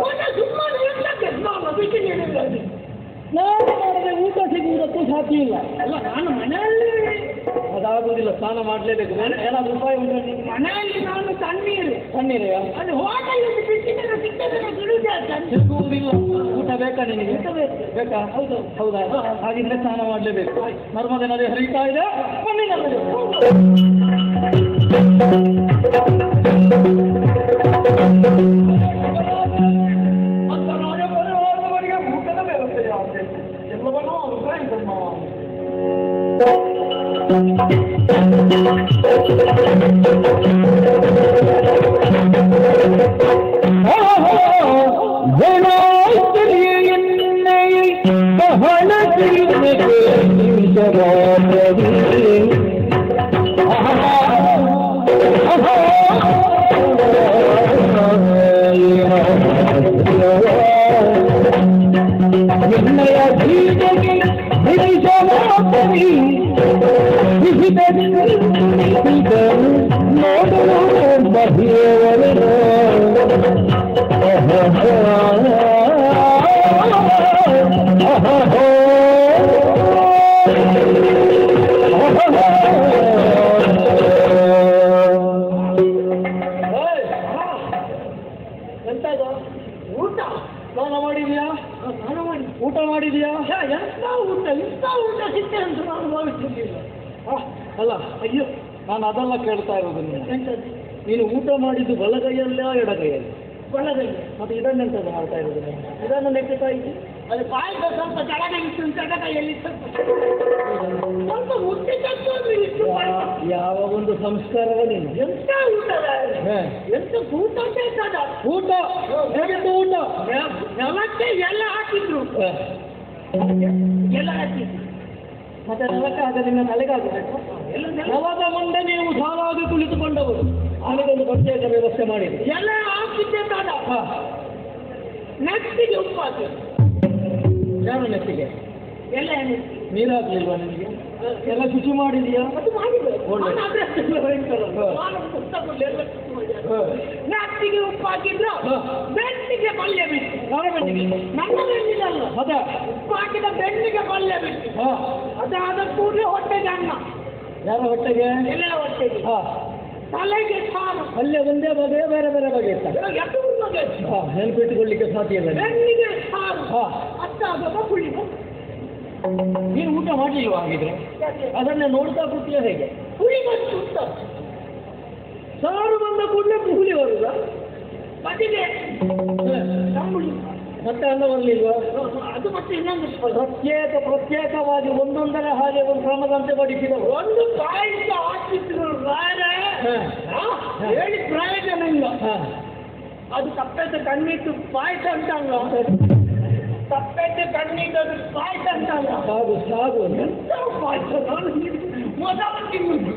ಸ್ನಾನ ಮಾಡದೆ ಊಟ ಸಿಗುವುದಕ್ಕೂ ಸಾಧ್ಯ ಇಲ್ಲ. ಅಲ್ಲ, ನಾನು ಮನೆಯಲ್ಲಿ ಅದಾಗುವುದಿಲ್ಲ, ಸ್ನಾನ ಮಾಡಲೇಬೇಕು. ಏನಾದ್ರು ಉಪಾಯ ಉಂಟು? ಮನೆಯಲ್ಲಿ ನಾನು ತಣ್ಣೀರೇ ಅದು ಹೋಟೆಲ್ ಸಿಗುವುದಿಲ್ಲ. ಊಟ ಬೇಕಾ ನಿನಗೆ? ಬೇಕಾ? ಹೌದು. ಹೌದಾ? ಹಾಗಿದ್ರೆ ಸ್ನಾನ ಮಾಡಲೇಬೇಕು. ನರ್ಮದೆ ನದಿ ಹರಿತಾ ಇದೆ, ಮಣ್ಣಿನಲ್ಲಿ ಊಟದ ವ್ಯವಸ್ಥೆ ಎಲ್ಲವನ್ನೂ Oh ನಿನ್ನಯ ಜೀವಕ್ಕೆ ನೋಡಲು ಬಹಿಯವನು ಎಂತದ ಊಟ ಸ್ನಾನ ಮಾಡಿದ್ಯಾ? ಸ್ನಾನ ಮಾಡಿ ಊಟ ಮಾಡಿದ್ಯಾ? ಎಂತ ಊಟ ಇಂಥ ಊಟ ಸಿಟ್ಟೆ ಅಂತ ನಾನು ಭಾವಿಸಿರ್ಲಿಲ್ಲ. ಅಲ್ಲ ಅಯ್ಯೋ, ನಾನು ಅದೆಲ್ಲ ಕೇಳ್ತಾ ಇರೋದು. ನೀನು ಊಟ ಮಾಡಿದ್ದು ಬಲಗೈಯಲ್ಲ ಎಡಗೈಯಲ್ಲಿ? ಬಲಗೈ. ಮತ್ತೆ ಇದನ್ನೆಂತದ್ದು ಮಾಡ್ತಾ ಇರೋದು? ಇದನ್ನು ನೆಟ್ಟುತ್ತಾ ಇದ್ದು ಅದು ಪಾಯಸ ಸ್ವಲ್ಪ ಕೆಳಗೈತ್ತು, ಎಡಗೈಯಲ್ಲಿ ಸ್ವಲ್ಪ ಮುಟ್ಟಿ ಇಷ್ಟು ಯಾವ ಒಂದು ಸಂಸ್ಕಾರವ ನೀನು? ಎಂತ ಊಟ ಎಂತ ಊಟ ಊಟ ಹೇಗಿತ್ತು ಊಟ? ನೆಲಕ್ಕೆ ಎಲ್ಲ ಹಾಕಿದ್ರು, ಎಲ್ಲ ಹಾಕಿದ್ರು. ಮತ್ತೆ ನೆಲಕ್ಕೆ ಆಗ ನಿನ್ನ ತಲೆಗಾಗಬೇಕು. ನೆಲದ ಮುಂದೆ ನೀವು ಸಾಲಾಗಿ ಕುಳಿತುಕೊಂಡವರು, ಆಮೇಲೆ ಪ್ರತ್ಯೇಕ ವ್ಯವಸ್ಥೆ ಮಾಡಿದ್ರು. ಎಲ್ಲ ಹಾಕಿದ್ದೆ ತಾಡ. ನೆತ್ತಿಗೆ ಉಪ್ಪು ಹಾಕಿ. ಯಾರು ನೆತ್ತಿಗೆ? ಎಲ್ಲ ನೀರು ಹಾಕ್ಲಿಲ್ವಾ ನಿಮಗೆ? ಎಲ್ಲ ಶುಚಿ ಮಾಡಿದೆಯಾ? ಅದು ಮಾಡಿದೆ. ನೆತ್ತಿಗೆ ಉಪ್ಪು ಹಾಕಿದ್ರು, ಬೆನ್ನಿಗೆ ಪಲ್ಯ ಬಿಟ್ಟು. ನನ್ನ ಬೆನ್ನಿಗಲ್ಲ, ಅದ ಉಪ್ಪು ಹಾಕಿದ ಬೆನ್ನಿಗೆ ಪಲ್ಯ ಬಿಟ್ಟು. ಅದಾದ ಕೂಡಲೇ ಹೊಟ್ಟೆಗೆ ಅನ್ನ. ಯಾರ ಹೊಟ್ಟೆಗೆ? ಎಲ್ಲರ ಹೊಟ್ಟೆಗೆ. ತಲೆಗೆ ಸಾರು. ಪಲ್ಯ ಒಂದೇ ಬಗೆ, ಬೇರೆ ಬೇರೆ ಬಗೆ ಇರ್ತಾರೆ. ನೆನಪಿಟ್ಟುಕೊಳ್ಳಿಕ್ಕೆ ಸಾಧ್ಯ ಇಲ್ಲ. ಬೆನ್ನಿಗೆ ಸಾರು, ಅತ್ತಾದ ಹುಳಿ. ನೀನು ಊಟ ಮಾಡಲಿಲ್ವಾ ಹಾಗಿದ್ರೆ? ಅದನ್ನ ನೋಡ್ತಾ ಕೂತಿಯ ಹೇಗೆ? ಹುಳಿ ಬಂತು, ಸಾರು ಬಂದ ಕೂಡಲೇ ಹುಳಿ ಬರುದ? ಬದಿಗೆ ಮತ್ತೆ ಅನ್ನ ಬರಲಿಲ್ವಾ? ಅದು ಮತ್ತೆ ಇನ್ನೊಂದು ಪ್ರತ್ಯೇಕವಾಗಿ ಒಂದೊಂದರ ಹಾಗೆ ಒಂದು ಕ್ರಮದಂತೆ ಬಡಿಸಿದರು. ಒಂದು ಪಾಯಸ ಹಾಕಿದ್ರು ಹೇಳಿ ಪ್ರಯೋಜನ ಇಲ್ಲ. ಅದು ತಪ್ಪೆದ್ದು ಕಣ್ಣಿಟ್ಟು ಪಾಯಸ ಅಂತಲ್ಲ, ತಪ್ಪೆದ್ದು ಕಣ್ಣಿಟ್ಟು ಅದು ಪಾಯಸ ಅಂತಲ್ಲ. ಸಾಗು ಸಾಗು, ಎಂತ ಪಾಯಸ? ನಾನು ಮೊದಲ ತಿನ್ನುದು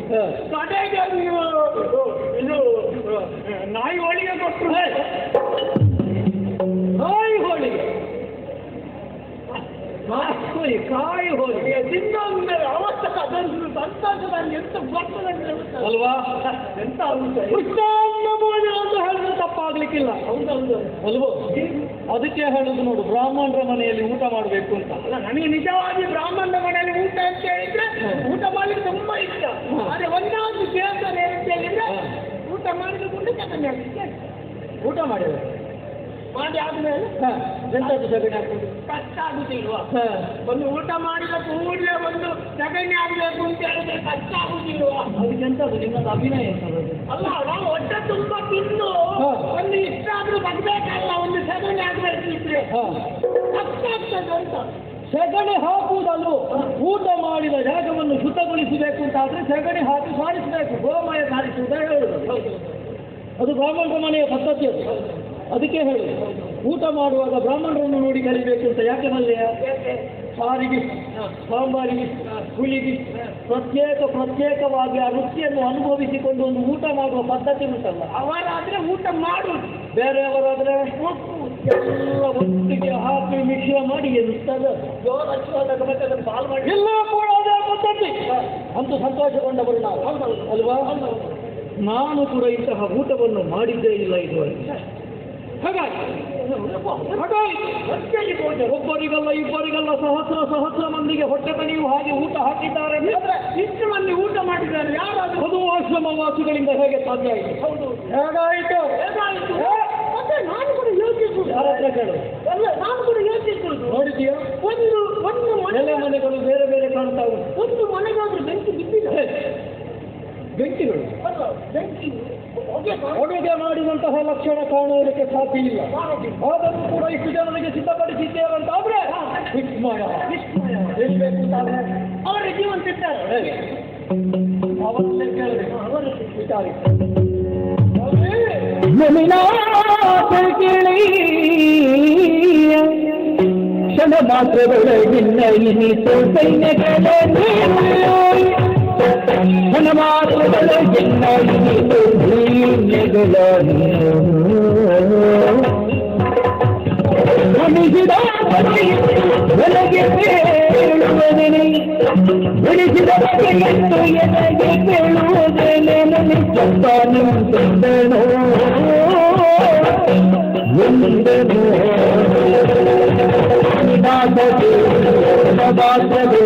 ಕಡೆಗೆ ನೀವು ಇದು ನಾಯಿ ಹೋಳಿಗೆ ಕೊಟ್ಟರು. ಕಾಯಿ ಹೋಳಿಗೆ, ಕಾಯಿ ಹೋಳಿಗೆ ತಿನ್ನೊಂದು ಅವಶ್ಯಕ. ಅದನ್ನು ಸಂತೋಷದಲ್ಲಿ ಎಂತ ಬರ್ತದೆ ಅಲ್ವಾ? ಎಂತ ಅಂತ ಹೇಳಿದ್ರೆ ತಪ್ಪಾಗ್ಲಿಕ್ಕಿಲ್ಲ. ಹೌದೌದು ಅಲ್ವೋ? ಅದಕ್ಕೆ ಹೇಳುದು ನೋಡು, ಬ್ರಾಹ್ಮಣರ ಮನೆಯಲ್ಲಿ ಊಟ ಮಾಡಬೇಕು ಅಂತ. ಅಲ್ಲ, ನನಗೆ ನಿಜವಾಗಿ ಬ್ರಾಹ್ಮಣರ ಮನೆಯಲ್ಲಿ ಊಟ ಅಂತ ಹೇಳಿದ್ರೆ ಊಟ ಮಾಡ್ಲಿಕ್ಕೆ ತುಂಬಾ ಇಷ್ಟ. ಆದ್ರೆ ಒಂದಾದ್ರು ಕೇಳ್ತಾರೆ ಅಂತ ಹೇಳಿದ್ರೆ ಊಟ ಮಾಡಿಕೊಂಡು ತಗೊಂಡು ಊಟ ಮಾಡಿದ್ರೆ ಮಾಡಿ ಆದ್ಮೇಲೆ ಎಂತದ್ದು ಸಗಣಿ ಹಾಕೋದು ಕಷ್ಟ ಆಗುದಿಲ್ವಾ? ಒಂದು ಊಟ ಮಾಡಿದ ಕೂಡಲೇ ಒಂದು ಸಗಣಿ ಆಗಬೇಕು ಅಂತ ಹೇಳಿದ್ರೆ ಕಷ್ಟ ಆಗುದಿಲ್ವಾ? ಅದಕ್ಕೆ ಎಂತದ್ದು ನಿಮ್ಮದು ಅಭಿನಯ ಎಂತದ್ದು? ಅಲ್ಲ, ನಾವು ಹೊಟ್ಟೆ ತುಂಬಾ ತಿಂದು ಒಂದು ಇಷ್ಟ ಆದ್ರೂ ಬಗ್ಬೇಕಲ್ಲ, ಒಂದು ಸಗಣಿ ಆಗ್ಬೇಕಿದ್ರೆ ಕಷ್ಟ ಆಗ್ತದೆ ಅಂತ. ಸಗಣಿ ಹಾಕುವುದಲ್ಲೂ ಊಟ ಮಾಡಿದ ಜಾಗವನ್ನು ಶುದ್ಧಗೊಳಿಸಬೇಕು ಅಂತ ಆದ್ರೆ ಸಗಣಿ ಹಾಕಿ ಸಾರಿಸಬೇಕು. ಗೋಮಯ ಸಾರಿಸುವುದೇ ಹೇಳುದು. ಅದು ಬ್ರಾಹ್ಮಣರ ಮನೆಯ ಪದ್ಧತಿ. ಅದು ಅದಕ್ಕೆ ಹೇಳಿ, ಊಟ ಮಾಡುವಾಗ ಬ್ರಾಹ್ಮಣರನ್ನು ನೋಡಿ ಕಲಿಬೇಕು ಅಂತ. ಯಾಕೆ ಮಲ್ಲೆಯ? ಸಾರಿಗೆ, ಸಾಂಬಾರಿಗೆ, ಹುಳಿಗೆ ಪ್ರತ್ಯೇಕವಾಗಿ ಆ ರುಚಿಯನ್ನು ಅನುಭವಿಸಿಕೊಂಡು ಒಂದು ಊಟ ಮಾಡುವ ಪದ್ಧತಿ ಉಂಟಲ್ಲ. ಅವರಾದ್ರೆ ಊಟ ಮಾಡುವುದು, ಬೇರೆಯವರಾದ್ರೆ ಎಲ್ಲ ಒಟ್ಟಿಗೆ ಹಾಕಿ ಮಿಶ್ರ ಮಾಡಿ ಎನ್ನುತ್ತದೆ. ಎಲ್ಲ ಕೂಡ ಅದೇ ಪದ್ಧತಿ. ಅಂತೂ ಸಂತೋಷಗೊಂಡವರು ನಾವು, ಅಲ್ವಾ? ನಾನು ಕೂಡ ಇಂತಹ ಊಟವನ್ನು ಮಾಡಿದ್ದೇ ಇಲ್ಲ ಇದುವರೆಗೆ. ಹಾಗಾಗಿ ಒಬ್ಬರಿಗಲ್ಲ ಇಬ್ಬರಿಗಲ್ಲ ಸಹಸ್ರ ಮಂದಿಗೆ ಹೊಟ್ಟೆ ನೀವು ಹಾಗೆ ಊಟ ಹಾಕಿದ್ದಾರೆ. ಇಷ್ಟು ಮಂದಿ ಊಟ ಮಾಡಿದ್ದಾರೆ. ಯಾರಾದ್ರೂ ಅದು ಆಶ್ರಮವಾಸಿಗಳಿಂದ ಹೇಗೆ ಸಾಧ್ಯ ಆಯಿತು? ಹೌದು, ಹೇಗಾಯಿತು? ಮತ್ತೆ ನಾನು ಕೂಡ ಯೋಚಿಸುದು. ಯಾರ ಹತ್ರ ಕೇಳು? ಅಲ್ಲ, ನಾನು ಕೂಡ ಯೋಚಿಸುದು. ನೋಡಿದೀಯಾ? ಒಂದು ಮನೆಗಳು ಬೇರೆ ಬೇರೆ ಕಾಣ್ತಾ ಉಂಟು. ಒಂದು ಮನೆಗಾದ್ರೂ ಬೆಂಕಿ ಬಿದ್ದಿದೆ. ಬೆಂಕಿಗಳು ಅಡುಗೆ ಮಾಡಿದಂತಹ ಲಕ್ಷಣ ಕಾಣುವುದಕ್ಕೆ ಸಾಧ್ಯ ಇಲ್ಲ. ಅದನ್ನು ಕೂಡ ಇಷ್ಟು ಜನರಿಗೆ ಸಿದ್ಧಪಡಿಸಿದ್ದೇವೆ ಅಂತ ಆದ್ರೆ ವಿಸ್ಮಯ. ಅವರ ಜೀವನ ಸಿಗ್ತಾರೆ. ಅವರನ್ನೇ ಕೇಳಬೇಕು, ಅವರ ವಿಚಾರಿಸಿ. ಕ್ಷಣ ಮಾತ್ರದೊಳಗಿನ್ನ ಇನಿತು ಸೈನ್ಯಗಳ ನನ್ನ ಮಾತ್ರದೊಳಗಿನ್ನ ಇನಿತು ಸೈನ್ಯಗಳ ಉಳಿಸಿದ ನನಗೆ ಬೇಳುವುದೇನೆ ಉಳಿಸಿದ ಬಗೆಯಂತೂ ಎನಗೆ ಬೇಳುವುದೇನೆ ನನಗಪ್ಪ ನಿಂತೆಂದನು ಎಂದನು ನಿನಾದಗೆ ನವಾಸಗೆ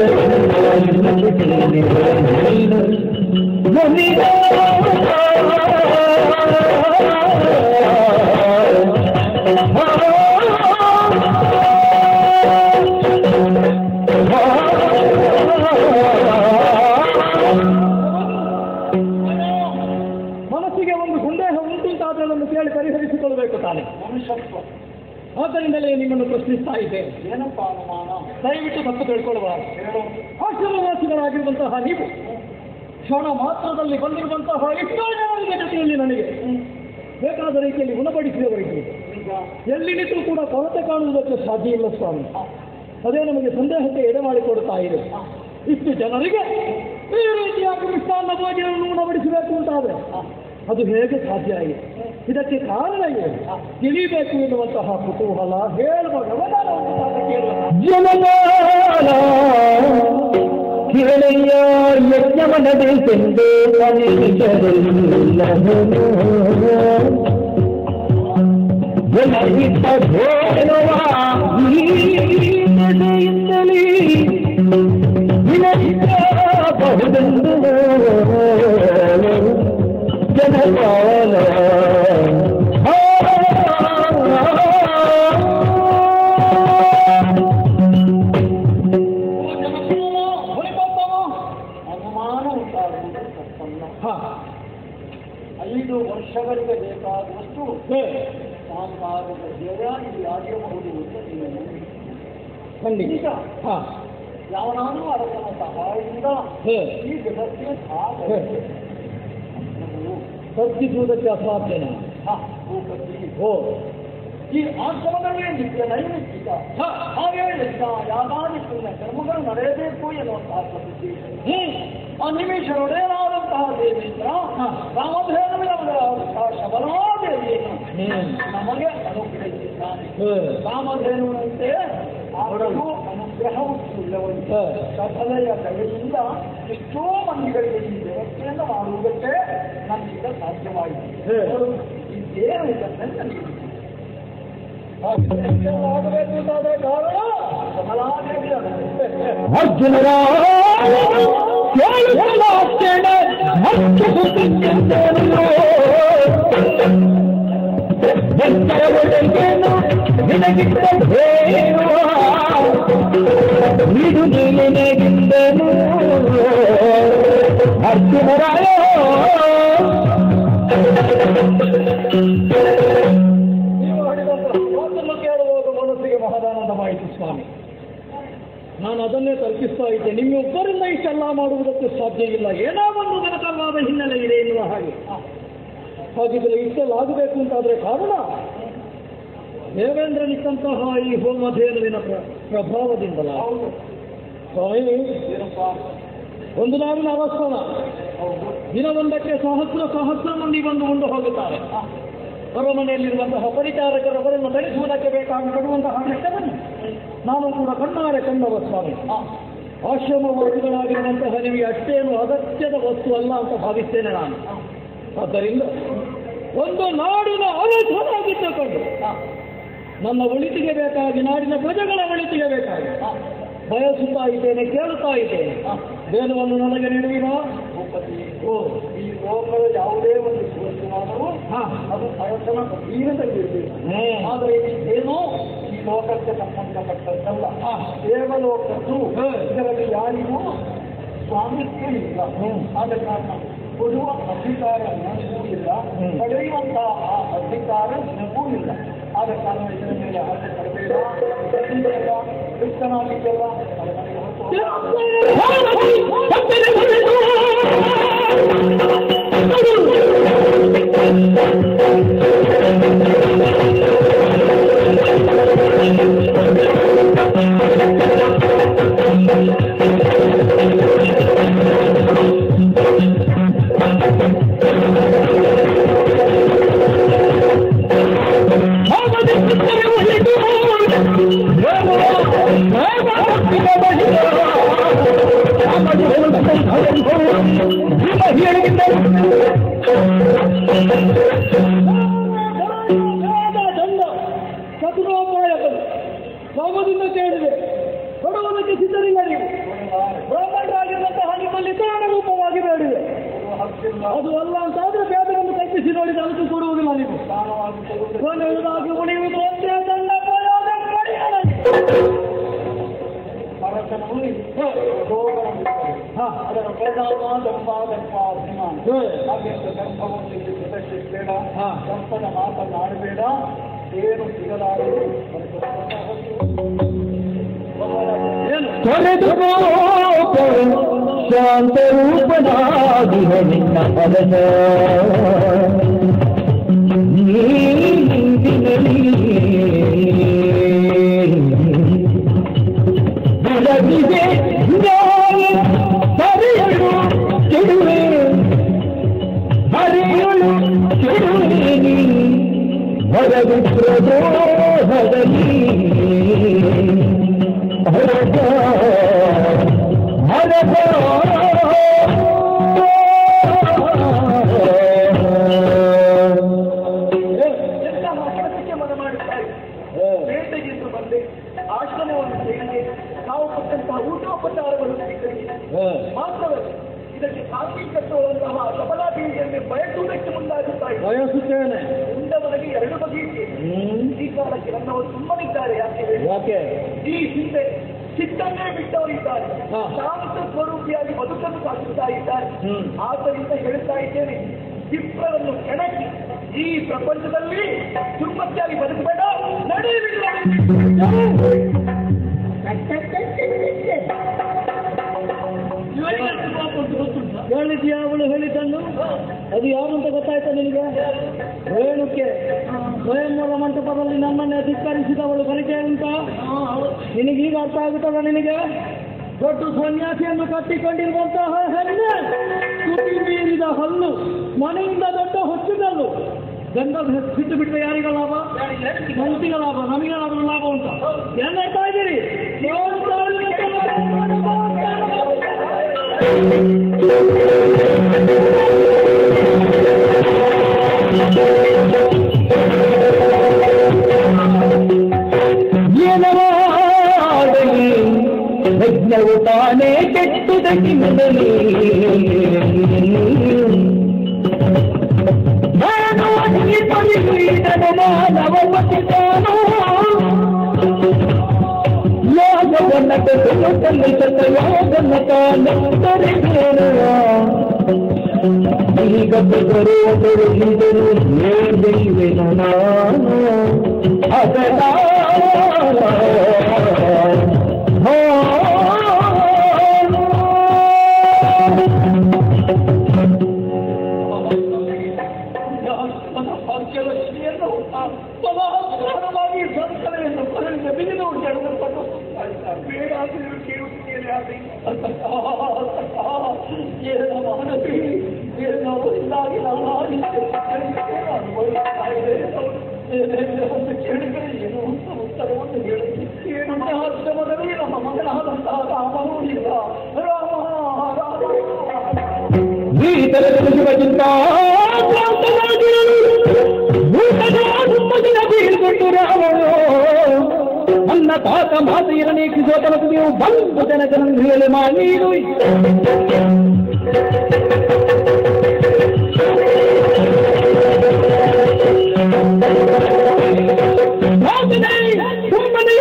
ಮನಸ್ಸಿಗೆ ಒಂದು ಸಂದೇಹ ಉಂಟುಂಟಾದ್ರೆ ಅದನ್ನು ಕೇಳಿ ಪರಿಹರಿಸಿಕೊಳ್ಳಬೇಕು ತಾನೆ ಮನುಷ್ಯತ್ವ. ಆದ್ದರಿಂದಲೇ ನಿಮ್ಮನ್ನು ಪ್ರಶ್ನಿಸ್ತಾ ಇದ್ದೇನೆ. ಏನಪ್ಪ ಅನುಮಾನ? ದಯವಿಟ್ಟು ತಪ್ಪು ತಿಳ್ಕೊಳ್ಳಬಾರದು. ಆಶ್ರಮವಾಸಿಗಳಾಗಿರುವಂತಹ ನೀವು ಕ್ಷಣ ಮಾತ್ರದಲ್ಲಿ ಬಂದಿರುವಂತಹ ಎಷ್ಟೋ ಜನರಿಗೆ ಜೊತೆಯಲ್ಲಿ ನನಗೆ ಬೇಕಾದ ರೀತಿಯಲ್ಲಿ ಗುಣಪಡಿಸಿದವರಿಗೆ ಎಲ್ಲಿ ನಿಂತರೂ ಕೂಡ ಕೊರತೆ ಕಾಣುವುದಕ್ಕೆ ಸಾಧ್ಯ ಇಲ್ಲ ಸ್ವಾಮಿ. ಅದೇ ನಮಗೆ ಸಂದೇಹಕ್ಕೆ ಎಡೆ ಮಾಡಿಕೊಡ್ತಾ ಇದೆ. ಇಷ್ಟು ಜನರಿಗೆ ಈ ರೀತಿಯಾಗಿ ಮಿಷ್ಟಾನ್ನ ಭೋಜನವನ್ನು ಉಣಬಡಿಸಬೇಕು ಅಂತಾದ್ರೆ ಅದು ಹೇಗೆ ಸಾಧ್ಯ ಆಗಿದೆ? ಇದಕ್ಕೆ ಕಾರಣ ಏನು ತಿಳಿಬೇಕು ಎನ್ನುವಂತಹ ಕುತೂಹಲ ಹೇಳುವ ಜನಗಾಲ ಕಿರಣಯ್ಯ ಯಜ್ಞವನದೆಂದು ಜನಹಿತ ಘೋಷವಾಯಿಂದಲೇ ಬಹುದೆಂದು ಜನಗಾಲ ವರ್ಷಗಳಿಗೆ ಬೇಕಾದಷ್ಟು ಸಾಂಸಾರದ ಧ್ಯೇಯ ಇದು ಆಗಬಹುದು ಅಂತ ಖಂಡಿತ. ಯಾವನಾದರೂ ಅರಸನ ಸಹಾಯದಿಂದ ಈ ಜಗತ್ತಿನ ತಪ್ಪಿಸುವುದಕ್ಕೆ ಅಸಾಧ್ಯನ. ಈ ಆಶ್ರಮಗಳೇ ನಿತ್ಯ ನೈಮಿತ್ತಿಕ ಹಾಗೆ ಯಜ್ಞ ಯಾಗಾದಿ ಪುಣ್ಯ ಕರ್ಮಗಳು ನಡೆಯಬೇಕು ಎನ್ನುವಂತಹ ಪದ್ಧತಿ. ಆ ನಿಮಿಷರೊಡೆಯರಾದಂತಹ ದೇವೇಂದ್ರ ರಾಮಧೇನುವಿನವರಾದಂತಹ ಶಬಲಾದೇವಿಯನ್ನು ನಮಗೆ ಅನುಗ್ರಹಿಸಿದ್ದಾನೆ. ರಾಮಧೇನುವಂತೆ ಅವರನ್ನು ಅನುಗ್ರಹವುಳ್ಳವಂತ ಸಫಲೆಯ ದಯೆಯಿಂದ ಎಷ್ಟೋ ಮಂದಿಗಳಿಗೆ ಈ ವ್ಯವಸ್ಥೆಯನ್ನು ಮಾಡುವುದಕ್ಕೆ ನಮ್ಮಿಂದ ಸಾಧ್ಯವಾಯಿತು. ಇದೇನು ಇದನ್ನು ಆಗಬೇಕು ಅಂತಾದರೆ ಕಾರಣ ಶಬಲಾದೇವಿ ಅರ್ಜುನರ ನೀಡು ನೀನೆಗಿಂದನು ಅರ್ಜುನರಾಯ ನೀವು ಹಾಡಿದಂತಹ ಮಾತನ್ನು ಕೇಳುವಾಗ ಮನಸ್ಸಿಗೆ ಮಹದಾನಂದವಾಯಿತು ಸ್ವಾಮಿ. ನಾನು ಅದನ್ನೇ ತಲುಪಿಸ್ತಾ ಇದ್ದೆ. ನಿಮ್ಮೊಬ್ಬರಿಂದ ಇಷ್ಟೆಲ್ಲ ಮಾಡುವುದಕ್ಕೆ ಸಾಧ್ಯ ಇಲ್ಲ. ಏನೋ ಒಂದು ಘನಕವಾದ ಹಿನ್ನೆಲೆ ಇದೆ ಎನ್ನುವ ಹಾಗೆ. ಹಾಗಿದ್ರೆ ಇಷ್ಟೆಲ್ಲ ಆಗಬೇಕು ಅಂತಾದ್ರೆ ಕಾರಣ ದೇವೇಂದ್ರನಿಕ್ಕಂತಹ ಈ ಹೋಮಧೇನುವಿನ ಪ್ರಭಾವದಿಂದಲ. ಸ್ವಾಮಿ, ಒಂದು ನಾವಿನ ಅವಸ್ಥಾನ ದಿನವೊಂದಕ್ಕೆ ಸಹಸ್ರ ಮಂದಿ ಬಂದು ಹೋಗುತ್ತಾರೆ. ಅರಮನೆಯಲ್ಲಿರುವಂತಹ ಪರಿಚಾರಕರು ಅವರನ್ನು ತರಿಸುವುದಕ್ಕೆ ಬೇಕಾಗಿ ಕೊಡುವಂತಹ ಕಷ್ಟವನ್ನು ನಾನು ಕೂಡ ಕಣ್ಣಾರೆ ಕಂಡವ ಸ್ವಾಮಿ. ಆಶ್ರಮವಾಸಿಗಳಾಗಿರುವಂತಹ ನಿಮಗೆ ಅಷ್ಟೇನು ಅಗತ್ಯದ ವಸ್ತು ಅಲ್ಲ ಅಂತ ಭಾವಿಸ್ತೇನೆ ನಾನು. ಆದ್ದರಿಂದ ಒಂದು ನಾಡಿನ ಅರಸನಾಗಿದ್ದುಕೊಂಡು ನನ್ನ ಒಳಿತಿಗೆ ಬೇಕಾಗಿ, ನಾಡಿನ ಪ್ರಜೆಗಳ ಒಳಿತಿಗೆ ಬೇಕಾಗಿ ಬಯಸುತ್ತಾ ಇದ್ದೇನೆ, ಕೇಳುತ್ತಾ ಇದ್ದೇನೆ. ದೇನವನ್ನು ನನಗೆ ನೀಡುವಿನ ಈ ಲೋಕದ ಯಾವುದೇ ಒಂದು ವಸ್ತುವಾದರೂ ಅದು ಅರಸನ ಅಧೀನದಲ್ಲಿರಬೇಕು. ಆದರೆ ಏನೋ ಈ ಲೋಕಕ್ಕೆ ಸಂಬಂಧಪಟ್ಟದ್ದಲ್ಲ, ದೇವಲೋಕದ್ದು. ಇದರಲ್ಲಿ ಯಾರಿಗೂ ಸ್ವಾಮಿತ್ವ ಇಲ್ಲ. ಆದ ಕಾರಣ ಕೊಡುವ ಅಧಿಕಾರ ನನಗೂ ಇಲ್ಲ, ಪಡೆಯುವಂತಹ ಆ ಅಧಿಕಾರ ನನಗೂ ಇಲ್ಲ. ಆದ ಕಾರಣ ಇದರ ಮೇಲೆ ಆಸೆ ಪಡಬೇಡ. ಕ್ರಿಸ್ತನಾಗಿದ್ದಲ್ಲ ಚತುರೋಪಾಯಗಳು ಹೋಮದಿಂದ ಕೇಳಿದೆ, ಕೊಡುವುದಕ್ಕೆ ಸಿದ್ಧರಿಲ್ಲ ನೀವು. ಬ್ರಾಹ್ಮಣರಾಗಿರುವಂತಹ ನಿಮ್ಮಲ್ಲಿ ಕಾರಣ ರೂಪವಾಗಿ ಬೇಡಿದೆ. ಅದು ಅಲ್ಲ ಅಂತಾದ್ರೆ ಬೇದರನ್ನು ಕಲ್ಪಿಸಿ ನೋಡಿದ ಅದಕ್ಕೂ ಕೊಡುವುದಿಲ್ಲ ನೀವು. ಕೊನೆಯದಾಗಿ ಉಳಿಯುವುದು ಒಂದೇ ದಂಡ ಮಾತನಾಡಬೇಡ, ಏನು ಸಿಗಲಾರದು. ಶಾಂತ ರೂಪನಾಗಿಹ ನಿನ್ನ ಫಲದ ನೀರಿನಲ್ಲಿ ಬೆಳಗಿದೆ ಹರಿಯಳು ಕೆಡುವೆ ಹರಿಯಳು ಕೆಡುವೆ ನೀ ಹೊರಗುದ್ರದೋಹದಲ್ಲಿ ಹರಗ ಹರಗ ಬೇಟೆಗೆಂದು ಬಂದೆ, ಆಶ್ರಮವನ್ನು ಸೇರಿದೆ, ನಾವು ಕೊಟ್ಟಂತಹ ಊಟೋಪಚಾರವನ್ನು ಸ್ವೀಕರಿಸಿದೆ. ಮಾತ್ರವಲ್ಲ, ಇದಕ್ಕೆ ಕಾಫಿ ಕಟ್ಟುವಂತಹ ಸಬಲಾದೇವಿಯನ್ನು ಬಯಸುವುದಕ್ಕೆ ಮುಂದಾಗುತ್ತಾರೆ. ಬಯಸುತ್ತೇನೆ. ಉಂಡವನಿಗೆ ಎರಡು ಬಗೆಯಿದೆ. ಈ ಕಾಲಕ್ಕೆ ನನ್ನವರು ಸುಮ್ಮನಿದ್ದಾರೆ. ಯಾಕೆ? ಈ ಹಿಂದೆ ಚಿತ್ತನ್ನೇ ಬಿಟ್ಟವರಿದ್ದಾರೆ, ಶಾಂತ ಸ್ವರೂಪಿಯಾಗಿ ಬದುಕನ್ನು ಸಾಗಿಸ್ತಾ ಇದ್ದಾರೆ. ಆದ್ದರಿಂದ ಹೇಳ್ತಾ ಇದ್ದೇನೆ, ಚಿತ್ರವನ್ನು ಕೆಣಕಿ ಈ ಪ್ರಪಂಚದಲ್ಲಿ ಸುಮ್ಮತಿಯಾಗಿ ಬದುಕಬೇಡ, ನಡೆಯಲಿಲ್ಲ. ಹೇಳಿದ್ಯಾ ಅವಳು ಹೇಳಿದ್ದನ್ನು? ಅದು ಯಾರು ಅಂತ ಗೊತ್ತಾಯ್ತಾ ನಿನಗೆ? ರೇಣುಕೆ ಸ್ವಯಂವರ ಮಂಟಪದಲ್ಲಿ ನಮ್ಮನ್ನೇ ಧಿಕ್ಕರಿಸಿದವಳು ಪರಿಚಯ ಉಂಟಾ? ನಿನಗೀಗ ಅರ್ಥ ಆಗುತ್ತದ? ನಿನಗೆ ದೊಡ್ಡ ಸನ್ಯಾಸಿಯನ್ನು ಕಟ್ಟಿಕೊಂಡಿರುವಂತಹ ಹೆಣ್ಣೆ, ತುಟಿ ಮೀರಿದ ಹಲ್ಲು, ಮನೆಯಿಂದ ದೊಡ್ಡ ಹೊಚ್ಚಿದಲ್ಲು, ಗಂಧ ಸಿಟ್ಟು ಬಿಟ್ಟರೆ ಯಾರಿಗ ಲಾಭ? ಮಂತಿಗ ಲಾಭ, ನಮಗೆ ಲಾಭ ಉಂಟ. ಎಲ್ಲ ಹೇಳ್ತಾ ಇದ್ದೀರಿ? ಏನವಾಗಲಿ ಯಜ್ಞವು ತಾನೇ ಕೆಟ್ಟುದಕ್ಕೆ ಮೊದಲೇ ಮಾನವನಿಗೆ ಪರಿಗಣಿತನು ಮಾನವಪತಿತಾನೋ ಯೋಗವನ್ನ ಕೊಟ್ಟು ಸಲ್ಲಿಸತ ಯೋಗನ ತಾನೆತ್ತರಿಗೇನ ಈಗ ಬರುವವರು ಹಿಂದರು ಹೇಳಿವೆನು ನಾನು ಅದರ ಭಾಗ್ಯಲಕ್ಷ್ಮಿಯನ್ನು ಸಮಾಧಾನವಾಗಿ ಸಂಕಲನೆಯನ್ನು ಬರಲಿಲ್ಲ ಬಿಗಿದು ಜಡಪಟ್ಟು ಬೇಡಾದರೂ ಕೇಳುತ್ತೀರಿ. ಏನೋ ಮಾನವಿ, ಏನೋ ಇದಾಗಿ ನಾನು ಕೇಳಿದರೆ ಏನು ಅಂತ ಉತ್ತರವನ್ನು ಹೇಳುತ್ತಿ. ಏನು ಆಶ್ರಮದಲ್ಲಿ ನಮ್ಮ ಮಗನಾದಂತಹ ರಾಮನೂ ಇಲ್ಲ. ರಾಮ ರಾಮ ಈ ತರದ ಶಿವಚಿಂತ ಬೀಳ್ಬಿಟ್ಟು ರಾವಣು ನನ್ನ ತಾತ ಮಾತೆಯರನೇ ಕಿಸುವ ತನಕ ನೀವು ಬಂದು ಜನಕನನ್ನು ಹೇಳಿ ಮಾಡೀರು. ಸುಮ್ಮನೆ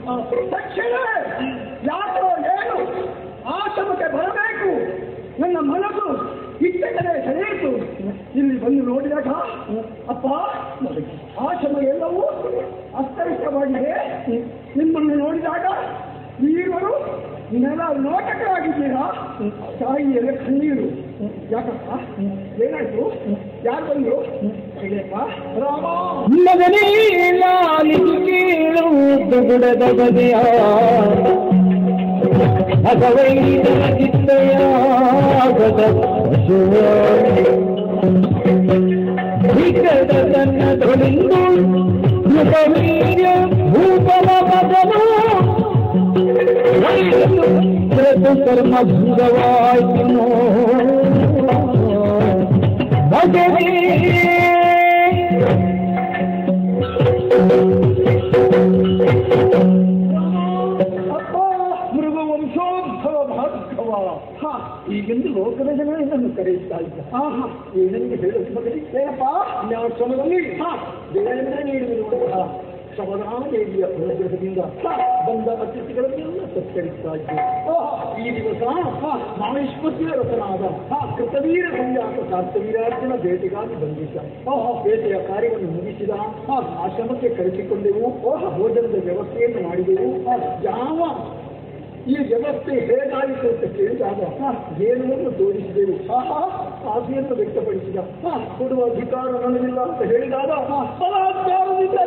ತಕ್ಷಣ ಯಾಕೋ ಏನು ಆಶ್ರಮಕ್ಕೆ ಬರಬೇಕು ನನ್ನ ಮನಸ್ಸು ಇಟ್ಟ ಕಡೆ ಸೆಳೆಯಿತು. ಇಲ್ಲಿ ಬಂದು ನೋಡಿದಾಗ ಅಪ್ಪ ಆಶ್ರಮ ಎಲ್ಲವೂ ಅಸ್ತವ್ಯಸ್ತವಾಗಿದೆ. ನಿಮ್ಮನ್ನು ನೋಡಿದಾಗ ಈಗಲೂ ನೆಲ ನೋಟಕವಾಗಿದ್ದೀರಾ? ತಾಯಿಯಲ್ಲ ಕಣ್ಣೀರು. ಯಾಕಪ್ಪ ಏನಾಯ್ತು? ಯಾರು ಬಂದ್ರು? ರಾಮ ಮಗನೇ ಲಾಲಿಗೆ ಕೇಳು ಬುಡದ ಬಗೆಯ ಭಗವೈದನ ಚಿತ್ತಯಾಗದ ವಿಕಟ ತನ್ನ ತೊಳೆದು ನೃಪವೀರ್ಯ ಭೂಪಲ ಮಗನು ಕರ್ಮ ಭಂಗವಾಯ್ತು ಭಗವೇ ಈಗೆಂದು ಲೋಕದ ಜನ ಇದನ್ನು ಕರೆಯುತ್ತಾ ಇದ್ದ. ಏನನಿಗೆ ಹೇಳುವ ಮಗನಿದ್ದೇನಪ್ಪ ನ್ಯಾಶ್ರಮದಲ್ಲಿ ದೇವೇಂದ್ರ ನೀಡಿರುವಂತಹ ಶಬರಾದೇವಿಯ ಪ್ರಯೋಜನದಿಂದ ಬಂದ ಅತಿಥಿಗಳನ್ನೆಲ್ಲ ಸತ್ಕರಿಸ್ತಾ ಇದ್ದೆ. ಈ ದಿವಸ ಮಹೇಶ್ವತಿಯ ರಥನಾದ ಕೃತವೀರ ಸಂಜಾತ ಶಾಸ್ತ್ರವೀರಾರ್ಜುನ ಭೇಟಿಗಾಗಿ ಬಂದಿದ್ದ. ಭೇಟಿಯ ಕಾರ್ಯವನ್ನು ಮುಗಿಸಿದ. ಆಶ್ರಮಕ್ಕೆ ಕರೆಸಿಕೊಂಡೆವು. ಭೋಜನದ ವ್ಯವಸ್ಥೆಯನ್ನು ಮಾಡಿದೆವು. ಯಾವ ಈ ವ್ಯವಸ್ಥೆ ಹೇಗಾಯಿತು ಅಂತ ಕೇಳಿದಾಗ ಏನನ್ನು ತೋರಿಸಿದೆವು. ಆಸೆಯನ್ನು ವ್ಯಕ್ತಪಡಿಸಿದ. ಕೊಡುವ ಅಧಿಕಾರ ನನಗಿಲ್ಲ ಅಂತ ಹೇಳಿದಾಗ ಬಲಾತ್ಕಾರದಿಂದ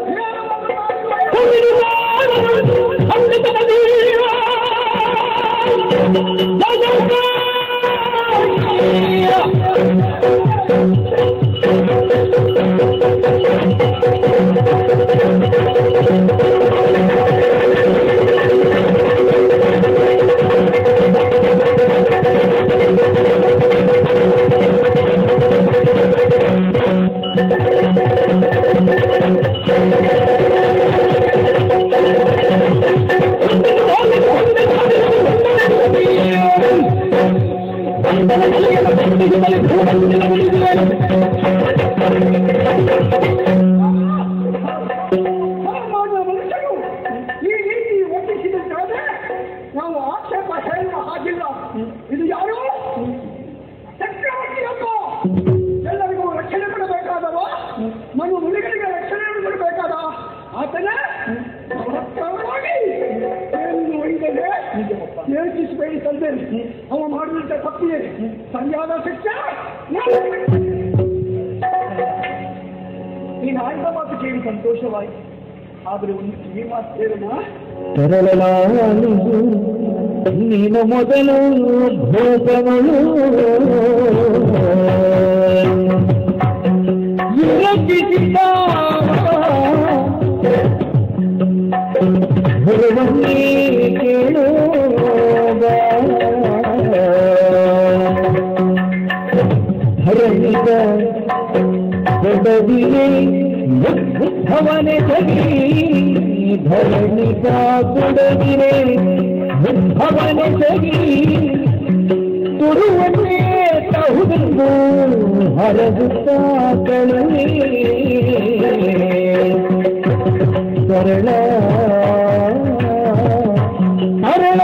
ಈ ರೀತಿ ಒಪ್ಪಿಸಿದಂತಾದ್ರೆ ನಾವು ಆಕ್ಷೇಪ ಹೇಳುವ ಹಾಗಿಲ್ಲ. ಇದು ಯಾರು? ಚಕ್ರವರ್ತಿಯಪ್ಪ. ಎಲ್ಲರಿಗೂ ರಕ್ಷಣೆ ಕೊಡಬೇಕಾದವ, ಮನು ಮುನಿಗಳಿಗೆ ರಕ್ಷಣೆ ಕೊಡಬೇಕಾದ ಆತನೇ ಬಲಾತ್ಕಾರವಾಗಿ ಯೋಚಿಸಬೇಡಿ ತಂದೆ. ಅವ ಮಾಡಿದಂತ ತಪ್ಪಿದೆ. ಸರಿಯಾದ ಶಿಕ್ಷೆ. ನೀನು ಆಯ್ದ ಮಾತು ಕೇಳಿ ಸಂತೋಷವಾಯಿತು. ಆದರೆ ಒಂದು ಕಿವಿ ಮಾತು ಹೇಳೋಣ. ತರಳಲಾನು ನೀನು ಮೊದಲು ಭೋಗಗಳು ಗುರುವನ್ನೇ ಕೇಳೋಗ ಹರಣಿದ ದೊಡ್ಡದಿಗೆ ಉದ್ಭವನೆ ಜಗಿ ಧರಣಿಗ ಕೊಡದಿರೆ ಉದ್ಭವನೆ ಜಗಿ ಗುರುವನ್ನೇ ತಹುದೆಂದು ಹರಗುತ್ತಾ ಕಳುವೆ ಸರಳ ಸರಳ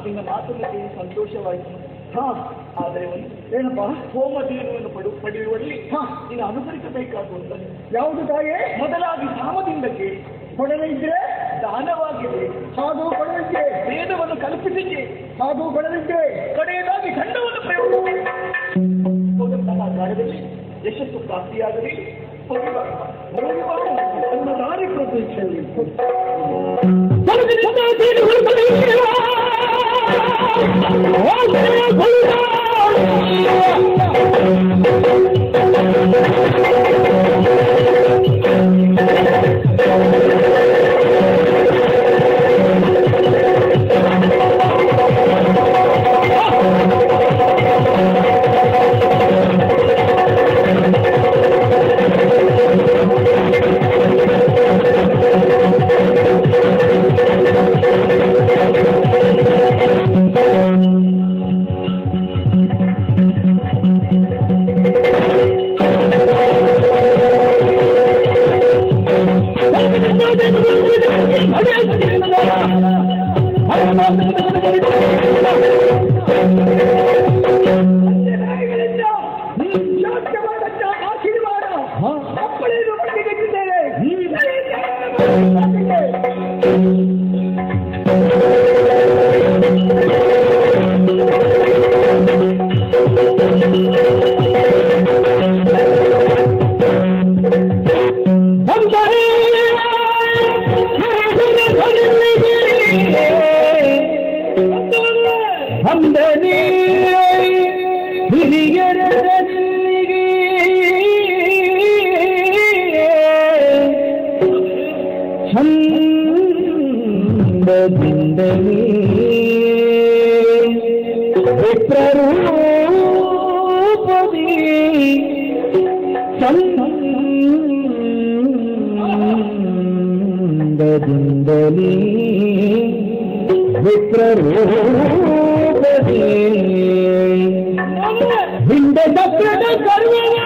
ನಿನ್ನ ಮಾತುಗಳಿಗೆ ಸಂತೋಷವಾಯಿತು. ಆದರೆ ಒಂದು ಏನಪ್ಪ, ಹೋಮಧೇನುವನ್ನು ಪಡೆಯುವಲ್ಲಿ ನೀನು ಅನುಸರಿಸಬೇಕಾಗುವಂತ ಯಾವುದು ತಾಯೇ? ಮೊದಲಾಗಿ ಸಾಮದಿಂದ ಕೇಳಿ, ಕೊಡದೆ ಇದ್ರೆ ದಾನವಾಗಿದೆ. ಹಾಗೂ ಕೊಡಲಿಕ್ಕೆ ವೇದವನ್ನು ಕಲ್ಪಿಸಿದ್ದೆ. ಹಾಗೂ ಕೊಡಲಿಕ್ಕೆ ಕಡೆಯದಾಗಿ ಖಂಡವನ್ನು ಪ್ರಯೋಗ ಕಾರ್ಯದಲ್ಲಿ ಯಶಸ್ಸು ಪ್ರಾಪ್ತಿಯಾಗಲಿ. ನನ್ನ ದಾರಿ ಪ್ರತೀಕ್ಷೆಯಲ್ಲಿ ಚಂದದಿಂದಲೇ ವಿಪ್ರರೂಪದೇ ಹಿಂದ ಚಕ್ರದ ಕರುವೆಯ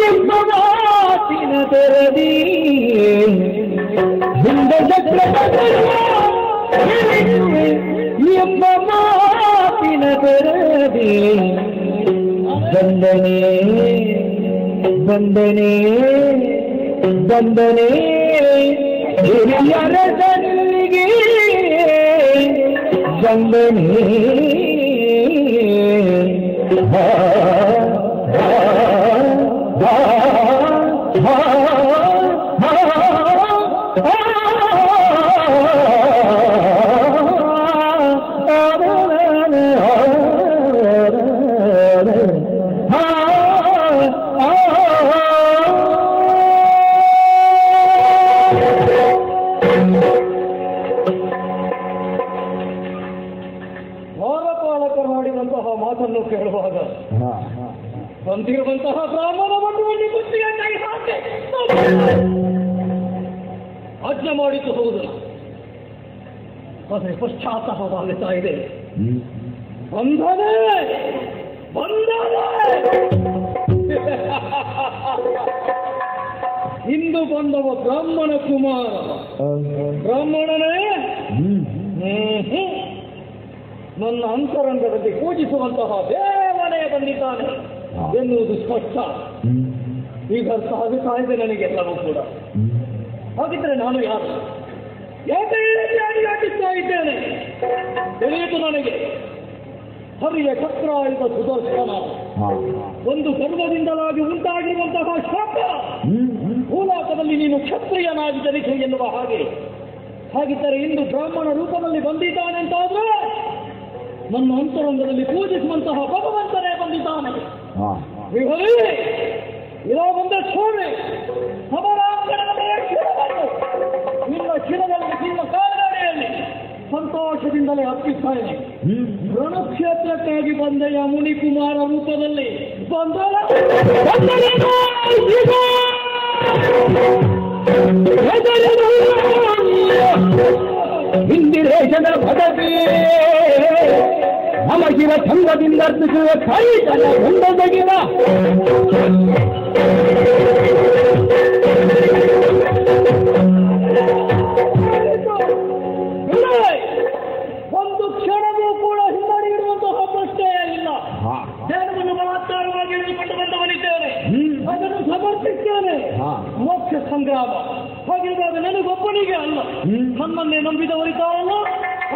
ಎಂಬ ಮಾತಿನ ತೆರದಿ ಹಿಂದ ಚಕ್ರದ ಎಂಬ ಮಾತಿನ ತೆರದಿ ಬಂದನೆ ಬಂದನೆ ಬಂದನೆ ಹಿರಿಯರ ಸನ್ನಿಗೆ ಬಂದನೆ ದ್ವಾರಪಾಲಕರು ಮಾಡಿದಂತಹ ಮಾತನ್ನು ಕೇಳುವಾಗ ಬಂದಿರುವಂತಹ ಬ್ರಾಹ್ಮಣ ಬಂಧುವನ್ನು ಬುದ್ಧಿಯನ್ನಾಗಿ ಹಾಕಿ ಆಜ್ಞೆ ಮಾಡಿದ್ದು ಹೌದು, ಆದರೆ ಪಶ್ಚಾತ್ತಾಪವಾಗುತ್ತಾ ಇದೆ. ಬಂಧನೆ ಬಂಧನೆ ಇಂದು ಬಂದವ ಬ್ರಾಹ್ಮಣ ಕುಮಾರ ಬ್ರಾಹ್ಮಣನೇ ನನ್ನ ಅಂತರಂಗದಲ್ಲಿ ಪೂಜಿಸುವಂತಹ ದೇವನೇ ಬಂದಿದ್ದಾನೆ ಎನ್ನುವುದು ಸ್ಪಷ್ಟ. ಈಗ ಸಾಗುತ್ತಾ ಇದೆ ನನಗೆಲ್ಲವೂ ಕೂಡ. ಹಾಗಿದ್ರೆ ನಾನು ಯಾರು, ಯಾಕೆ ಯಾಟಿಸ್ತಾ ಇದ್ದೇನೆ ತಿಳಿಯಿತು ನನಗೆ. ಹರಿಯ ಚಕ್ರಾಯುಧ ಸುದರ್ಶನ ಒಂದು ಗರ್ವದಿಂದಲಾಗಿ ಉಂಟಾಗಿರುವಂತಹ ಶಾಪ. ಭೂಲೋಕದಲ್ಲಿ ನೀನು ಕ್ಷತ್ರಿಯನಾಗಿ ಜನಿಸು ಎನ್ನುವ ಹಾಗೆ. ಹಾಗಿದ್ದರೆ ಇಂದು ಬ್ರಾಹ್ಮಣ ರೂಪದಲ್ಲಿ ಬಂದಿದ್ದಾನೆ ಅಂತಾದ್ರೆ ನನ್ನ ಅಂತರಂಗದಲ್ಲಿ ಪೂಜಿಸುವಂತಹ ಭಗವಂತನೇ ಬಂದಿದ್ದಾನೆ. ಇದೋ ಬಂದ ಸ್ವಾಮಿ ನಿನ್ನ ಶಿರದಲ್ಲಿ ನಿಮ್ಮ ಕಾಲ್ನಡೆಯಲ್ಲಿ ಸಂತೋಷದಿಂದಲೇ ಅರ್ಪಿಸ್ತಾನೆ. ರಣಕ್ಷೇತ್ರಕ್ಕಾಗಿ ಬಂದೆಯ ಮುನಿಕುಮಾರ ರೂಪದಲ್ಲಿ ಇಂದಿರೇಶನ ಭಗವೇ ನಮಗಿರ ಚಂದದಿಂದ ಅರ್ಪಿಸುವ ಕಾಯಿತನ ಹೊಂದದಗಿನ ಒಂದು ಕ್ಷಣವೂ ಕೂಡ ಹಿನ್ನಡೆ ಇಡುವಂತಹ ಪ್ರಶ್ನೆಯೇ ಇಲ್ಲ. ದೇವರನ್ನು ಬಲಾತ್ಕಾರವಾಗಿ ಹಿಡಿದುಕೊಂಡು ಬಂದವನಿದ್ದೇನೆ, ಅದನ್ನು ಸಮರ್ಪಿಸ್ತೇನೆ. ಮೋಕ್ಷ ಸಂಗ್ರಾಮ ಹಾಗಿರುವಾಗ ನನಗೊಬ್ಬನಿಗೆ ಅಲ್ಲ, ನನ್ನನ್ನೇ ನಂಬಿದವರಿದ್ದಾರಲ್ಲ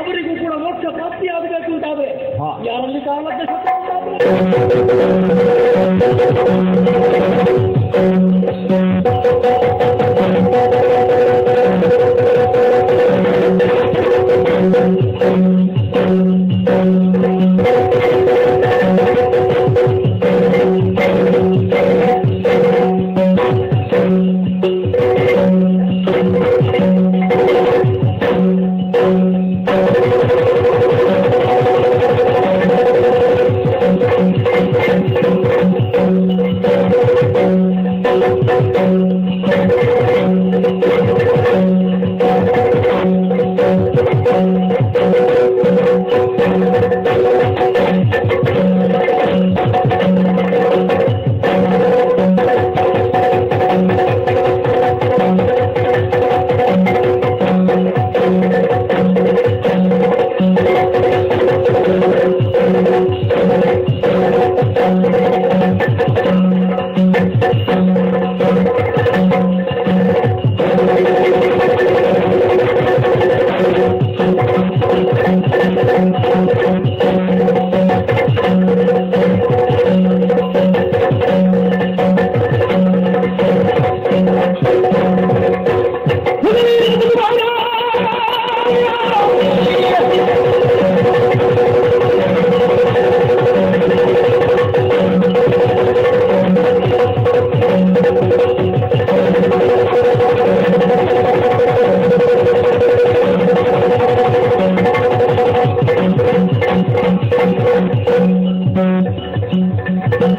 ಅವರಿಗೂ ಕೂಡ ಮೋಕ್ಷ ಪ್ರಾಪ್ತಿಯಾಗಬೇಕು ಅಂತಾದ್ರೆ ಯಾರಲ್ಲಿ ಕಾಲಕ್ಕೆ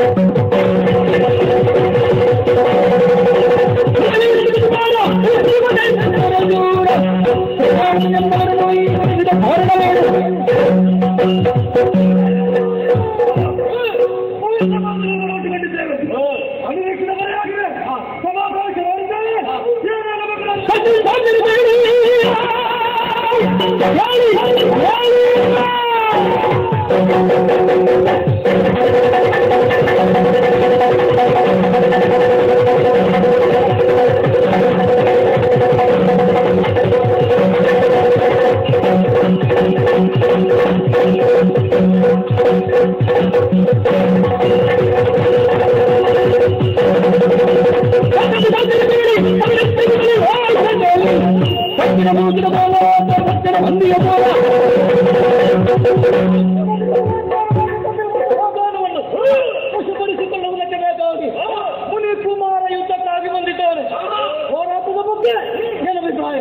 Thank you. ಕಂಡಿದ್ದೇವೆ. ಅನುರಕ್ಷಣೆ ಬರೆಯಾಗಿದೆ. ಸಮಾವೇಶ ಮಾಡಿದ್ದೇವೆ. ವಶಪಡಿಸಿಕೊಳ್ಳುವುದಕ್ಕೆ ಬೇಕಾಗಿ ಮುನಿ ಕುಮಾರ ಯುದ್ಧಕ್ಕಾಗಿ ಬಂದಿದ್ದಾರೆ. ಹೋರಾಟದ ಬಗ್ಗೆ ಕೆಲವಿದ್ರಾಯ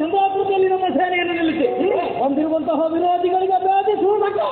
ಚಂದ್ರಾಪುರದಲ್ಲಿ ನಮ್ಮ ಸೇನೆಯನ್ನು ನಿಲ್ಲಿಸಿ ಬಂದಿರುವಂತಹ ವಿರೋಧಿಗಳಿಗೆ ಅಪರಾಧಿಸುವುದಕ್ಕೆ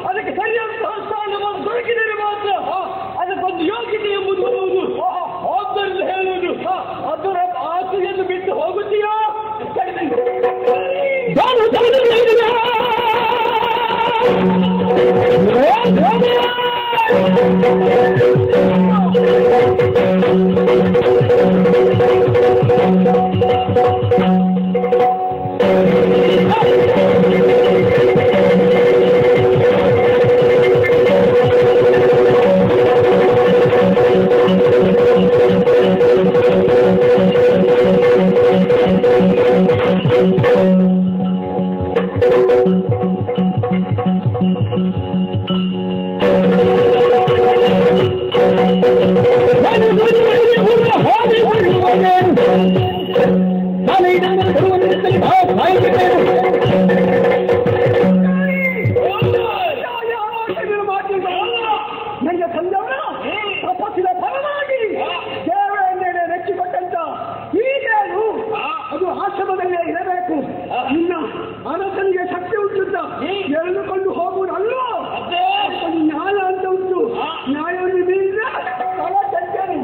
ಅದಕ್ಕೆ ಸರಿಯಾದ ಸ್ಥಾನವನ್ನು ದೊರಕಿದರೆ ಮಾತ್ರ ಅದಕ್ಕೊಂದು ಯೋಗ್ಯತೆ ಎಂಬುದು ಬರುವುದು. ಆದ್ದರಿಂದ ಹೇಳುವುದು ಅದರ ಆಸೆಯನ್ನು ಬಿಟ್ಟು ಹೋಗುತ್ತೀಯಾ? ಅರಸನಿಗೆ ಶಕ್ತಿ ಉಂಟುಂಟ ಎಳೆದುಕೊಂಡು ಹೋಗುವುದಲ್ಲೋ ಅದು ನ್ಯಾಯ ಅಂತ ಉಂಟು. ನ್ಯಾಯವನ್ನು ಮೀರಿದ್ರೆ ಸ್ಥಳ ತಟ್ಟೇನೆ.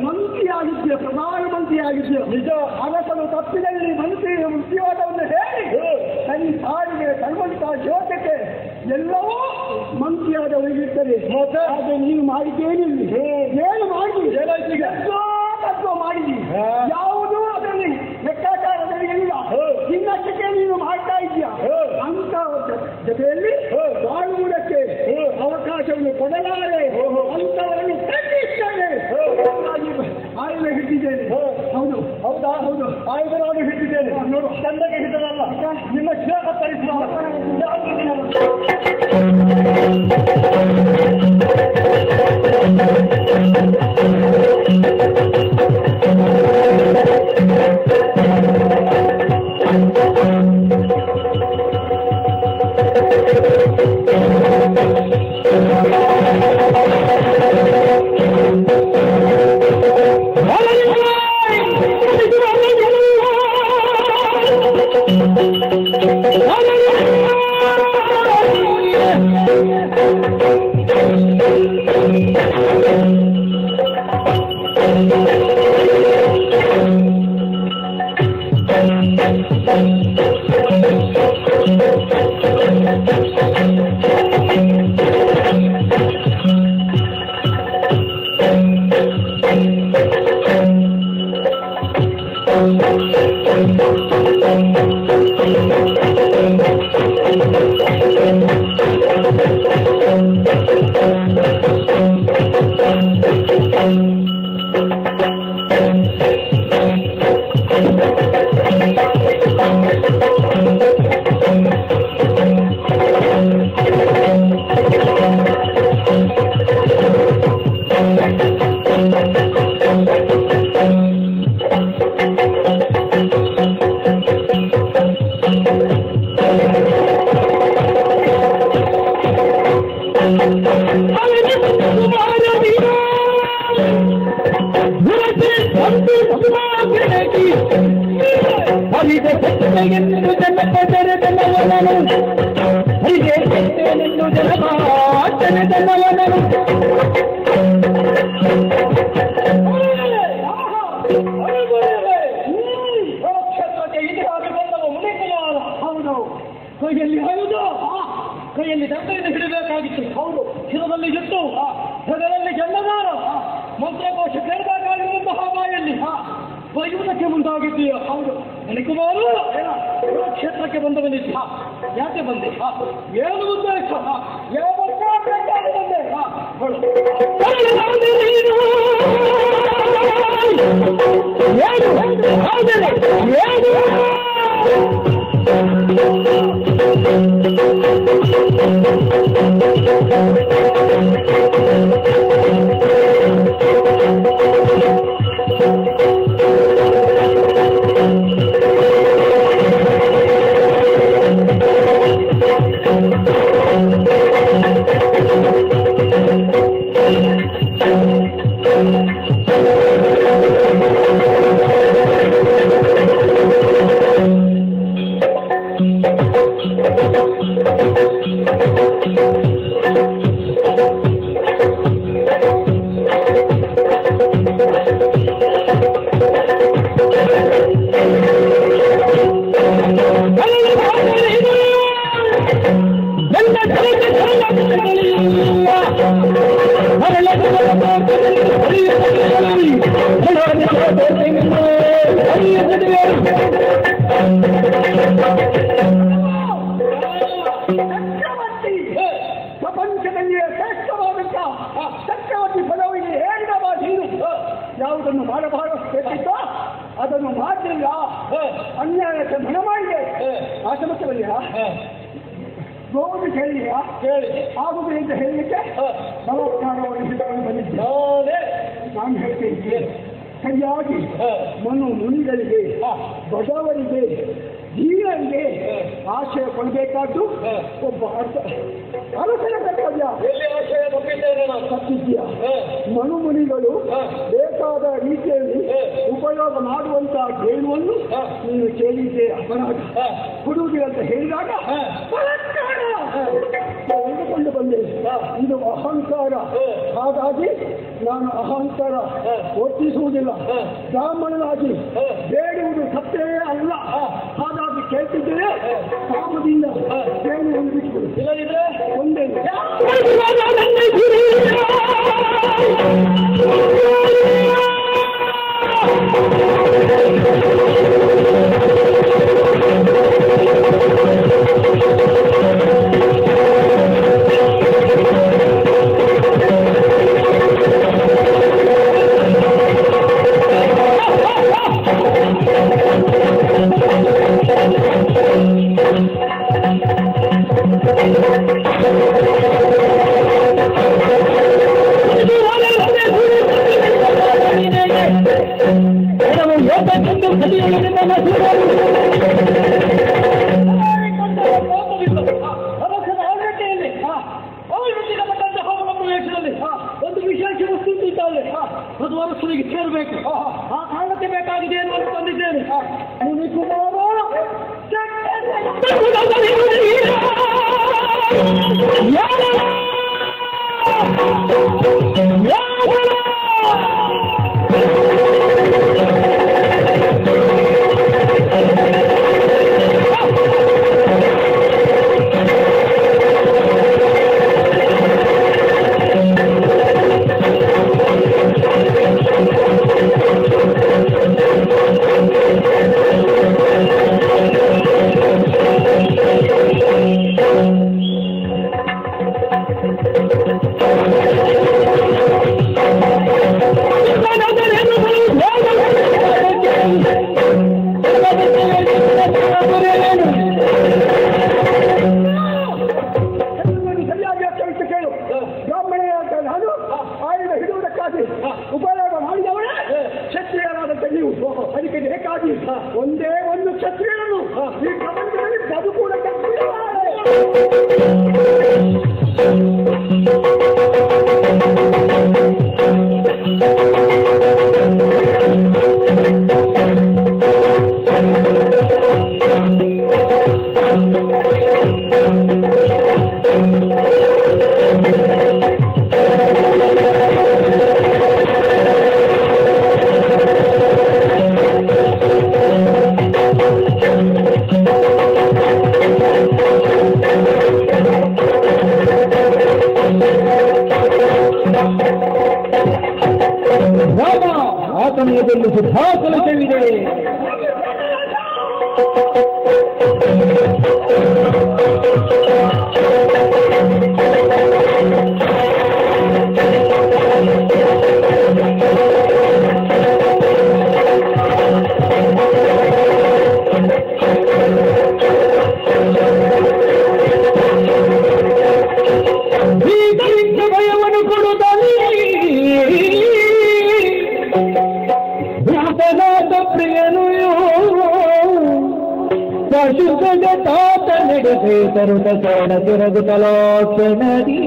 ಮಂತ್ರಿಯಾಗಿದ್ದೆ, ಪ್ರಧಾನಮಂತ್ರಿಯಾಗಿದ್ದೆ. ನಿಜ. ಅರಸನು ತಪ್ಪಿದಲ್ಲಿ ಮಂತ್ರಿ ಉದ್ಯೋಗವನ್ನು ಹೇಳಿ ತನ್ನ ಸಾರಿಗೆ ಧರ್ಮಂತ ಜ್ಯೋತಕ್ಕೆ ಎಲ್ಲವೂ ಮಂತ್ರಿಯಾದವರಿಗಿರ್ತಾರೆ. ಹಾಗೆ ನೀನು ಮಾಡಿದ್ದೇನಿಲ್ಲ, ಏನು ಮಾಡಿ ತತ್ವ ಮಾಡಿದಿ, ಯಾವುದೂ ಅದರಲ್ಲಿ ಲೆಕ್ಕಾಚಾರದಲ್ಲಿ ಇಲ್ಲ. ಇನ್ನಷ್ಟಕ್ಕೆ ನೀನು ಮಾಡ್ತಾ ಇದೆಯಾ ಅಂತ ಜೊತೆಯಲ್ಲಿ ಬಾಳುವುದಕ್ಕೆ ಅವಕಾಶವನ್ನು ಕೊಡಲಾರೆ ಅಂತವರನ್ನು ಖಂಡಿಸ್ತೇನೆ. ಆಯುಧ ಹಿಡಿದಿದ್ದೇನೆ. ಹೌದು. ಹೌದಾ? ಹೌದು, ಆಯುಧವನ್ನು ಹಿಡಿದಿದ್ದೇನೆ. ನೋಡು, ಚಂದಗೆ ಹಿಡಿದಲ್ಲ, ನಿಮ್ಮ ಶ್ಲೋಕ ತರಿಸುವ ಕೈಯಲ್ಲಿ ದಂಡೆಯನ್ನು ಹಿಡಬೇಕಾಗಿತ್ತು. ಹೌದು, ಶಿರದಲ್ಲಿ ಜುಟ್ಟು, ಹೆಗಲಲ್ಲಿ ಜನ್ನದಾರ, ಮಂತ್ರಕೋಶ ಕೇಳಬೇಕಾಗಿರುವಂತಹ ಬಾಯಲ್ಲಿ ಬೈಯುವುದಕ್ಕೆ ಮುಂದಾಗಿದ್ದೀಯ. ಹೌದು, ಮಣಿಕುಮಾರು ಕ್ಷೇತ್ರಕ್ಕೆ ಬಂದವನಿದ್ದ. ಯಾಕೆ ಬಂದೆ? ಏನು ಉದ್ದೇಶ? ಚಕ್ರವರ್ತಿ ಪ್ರಪಂಚದಲ್ಲಿಯೇ ಶ್ರೇಷ್ಠವಾದಂತ ಚಕ್ರವರ್ತಿ ಪದವಿಗೆ ಹೇಳಿದ ಮಾತು ಯಾವುದನ್ನು ಮಾಡಬಾರದಿತ್ತೋ ಅದನ್ನು ಮಾಡಲಿಲ್ಲ. ಅನ್ಯಾಯಕ್ಕೆ ಮನ ಮಾಡಿದೆ. ಆಶ್ರಮಕ್ಕಲ್ಲಿಯ ಗೋದು ಕೇಳಿಯ ಆಗುವುದು ಅಂತ ಹೇಳಲಿಕ್ಕೆ ಬಲಾತ್ಕಾರವನ್ನು ಹಿಡಿದುಕೊಂಡು ಬಂದಿದ್ದೆ. ನಾನು ಹೇಳ್ತೇನೆ, ಸರಿಯಾಗಿ ಮನು ಮುನಿಗಳಿಗೆ, ಬಡವರಿಗೆ, ಧೀರರಿಗೆ ಆಶಯ ಕೊಡಬೇಕಾದ್ದು ಒಬ್ಬ ಅರಸನ ಕರ್ತವ್ಯ. ತಪ್ಪಿದ್ಯಾ? ಮನುಮುನಿಗಳು ಬೇಕಾದ ರೀತಿಯಲ್ಲಿ ಉಪಯೋಗ ಮಾಡುವಂತಹ ಜೇನುವನ್ನು ನೀನು ಕೇಳಿದ್ದೆ ಅಪರಾಧ, ಕೊಡುವುದಿಲ್ಲ ಅಂತ ಹೇಳಿದಾಗ ತೆಗೆದುಕೊಂಡು ಬಂದೆ. ಇದು ಅಹಂಕಾರ. ಹಾಗಾಗಿ ನಾನು ಅಹಂಕಾರ ಒತ್ತಿಸುವುದಿಲ್ಲ. ಬ್ರಾಹ್ಮಣನಾಗಿ ಬೇಡುವುದು ಸತ್ಯವೇ ಅಲ್ಲ. ಹಾಗಾಗಿ ಕೇಳ್ತಿದ್ದೇನೆ, ಕಾಮದಿಂದ ಏನು ಹೊಂದಿಟ್ಟು ಇಲ್ಲದಿದ್ರೆ ಒಂದೇ ಒಂದು ವಿಶೇಷ ವಸ್ತು ಇದ್ದಾಳೆ. ಅದು ವರಸರಿಗೆ ಸೇರಬೇಕು. ಆ ಕಾರಣಕ್ಕೆ ಬೇಕಾಗಿದೆ ಏನು ಅಂತ ತಂದಿದ್ದೇನೆ. ಮುನಿಕುಮಾರ ಉಪಯೋಗ ಮಾಡಿದವರೇ ಕ್ಷತ್ರಿಯರಾದಂತೆ ನೀವು. ಅದಕ್ಕೆ ಬೇಕಾಗಿ ಒಂದೇ ಒಂದು ಕ್ಷತ್ರಿಯರನ್ನು ಈ ಪ್ರಪಂಚದಲ್ಲಿ ಬದುಕುವುದಕ್ಕೆ ಆತನಿಯದಲ್ಲಿ ಸುಧಾ ಕಲಶವಿದೆ. ಭಯವನ್ನು ಕೊಡುತ್ತಾನೆ ಪ್ರಿಯನು ಪಶುಗಜ ತಾತ ನಡೆಸೆ ತರುತ ಚರಣ ತಿರಗು ತಲಾಕ್ಷಣದಿ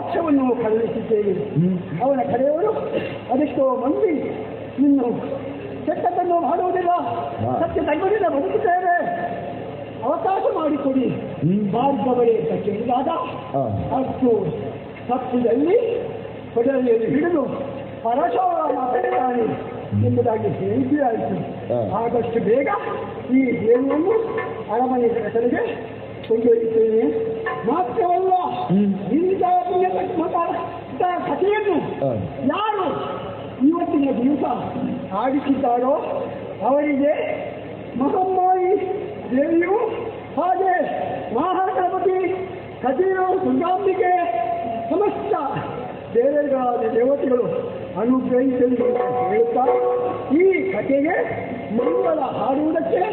ಮೋಕ್ಷವನ್ನು ಕಳುಹಿಸಿದ್ದೇವೆ. ಅವನ ಕಡೆಯವರು ಅದೆಷ್ಟೋ ಮಂದಿ ಇನ್ನು ಕೆಟ್ಟದ್ದನ್ನು ಮಾಡುವುದಿಲ್ಲ, ಸತ್ಯ ಧರ್ಮದಿಂದ ಬದುಕುತ್ತೇವೆ, ಅವಕಾಶ ಮಾಡಿಕೊಡಿ ಮಾರ್ಗವೇ ಅಂತ ಕೇಳಿದಾಗ ಅಷ್ಟು ತಪ್ಪಿದಲ್ಲಿ ಕೊಡಲಿಯಲ್ಲಿ ಹಿಡಿದು ಪರಶೋರಾಮ ಬೆಳೆದಾನೆ ಎಂಬುದಾಗಿ ಹೇಳಿಕೆ ಆಯಿತು. ಆದಷ್ಟು ಬೇಗ ಈ ದೇವಿಯನ್ನು ಅರಮನೆ ಕಡೆಗೆ ಕೊಂಡೊಯ್ಯುತ್ತೇನೆ. ಮಾತ್ರವಲ್ಲ, ಇಂಥ ಕಥೆಯನ್ನು ಯಾರು ಇವತ್ತಿನ ದಿವಸ ಆಡಿಸಿದ್ದಾರೋ ಅವರಿಗೆ ಮಹಮ್ಮಾಯಿ ದೇವಿಯು ಹಾಗೆ ಮಹಾಗಣಪತಿ ಕದಿರು ದುರ್ಗಾಂಬಿಕೆ ಸಮಸ್ತ ದೇವರುಗಳಾದ ದೇವತೆಗಳು ಅನುಗ್ರಹಿಸಲಿ ಅಂತ ಹೇಳುತ್ತಾ ಈ ಕಥೆಗೆ ಮಂಗಳ ಹಾಡುವುದಕ್ಕೆ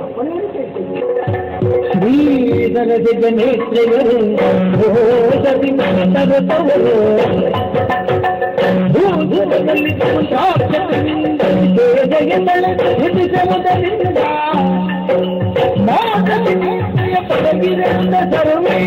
ಅಪ್ಪಣೆಯನ್ನು ಕೇಳ್ತೇನೆ. ಶ್ರೀಧರ ನೇತ್ರೆಗಳು ಸರ್ವೇ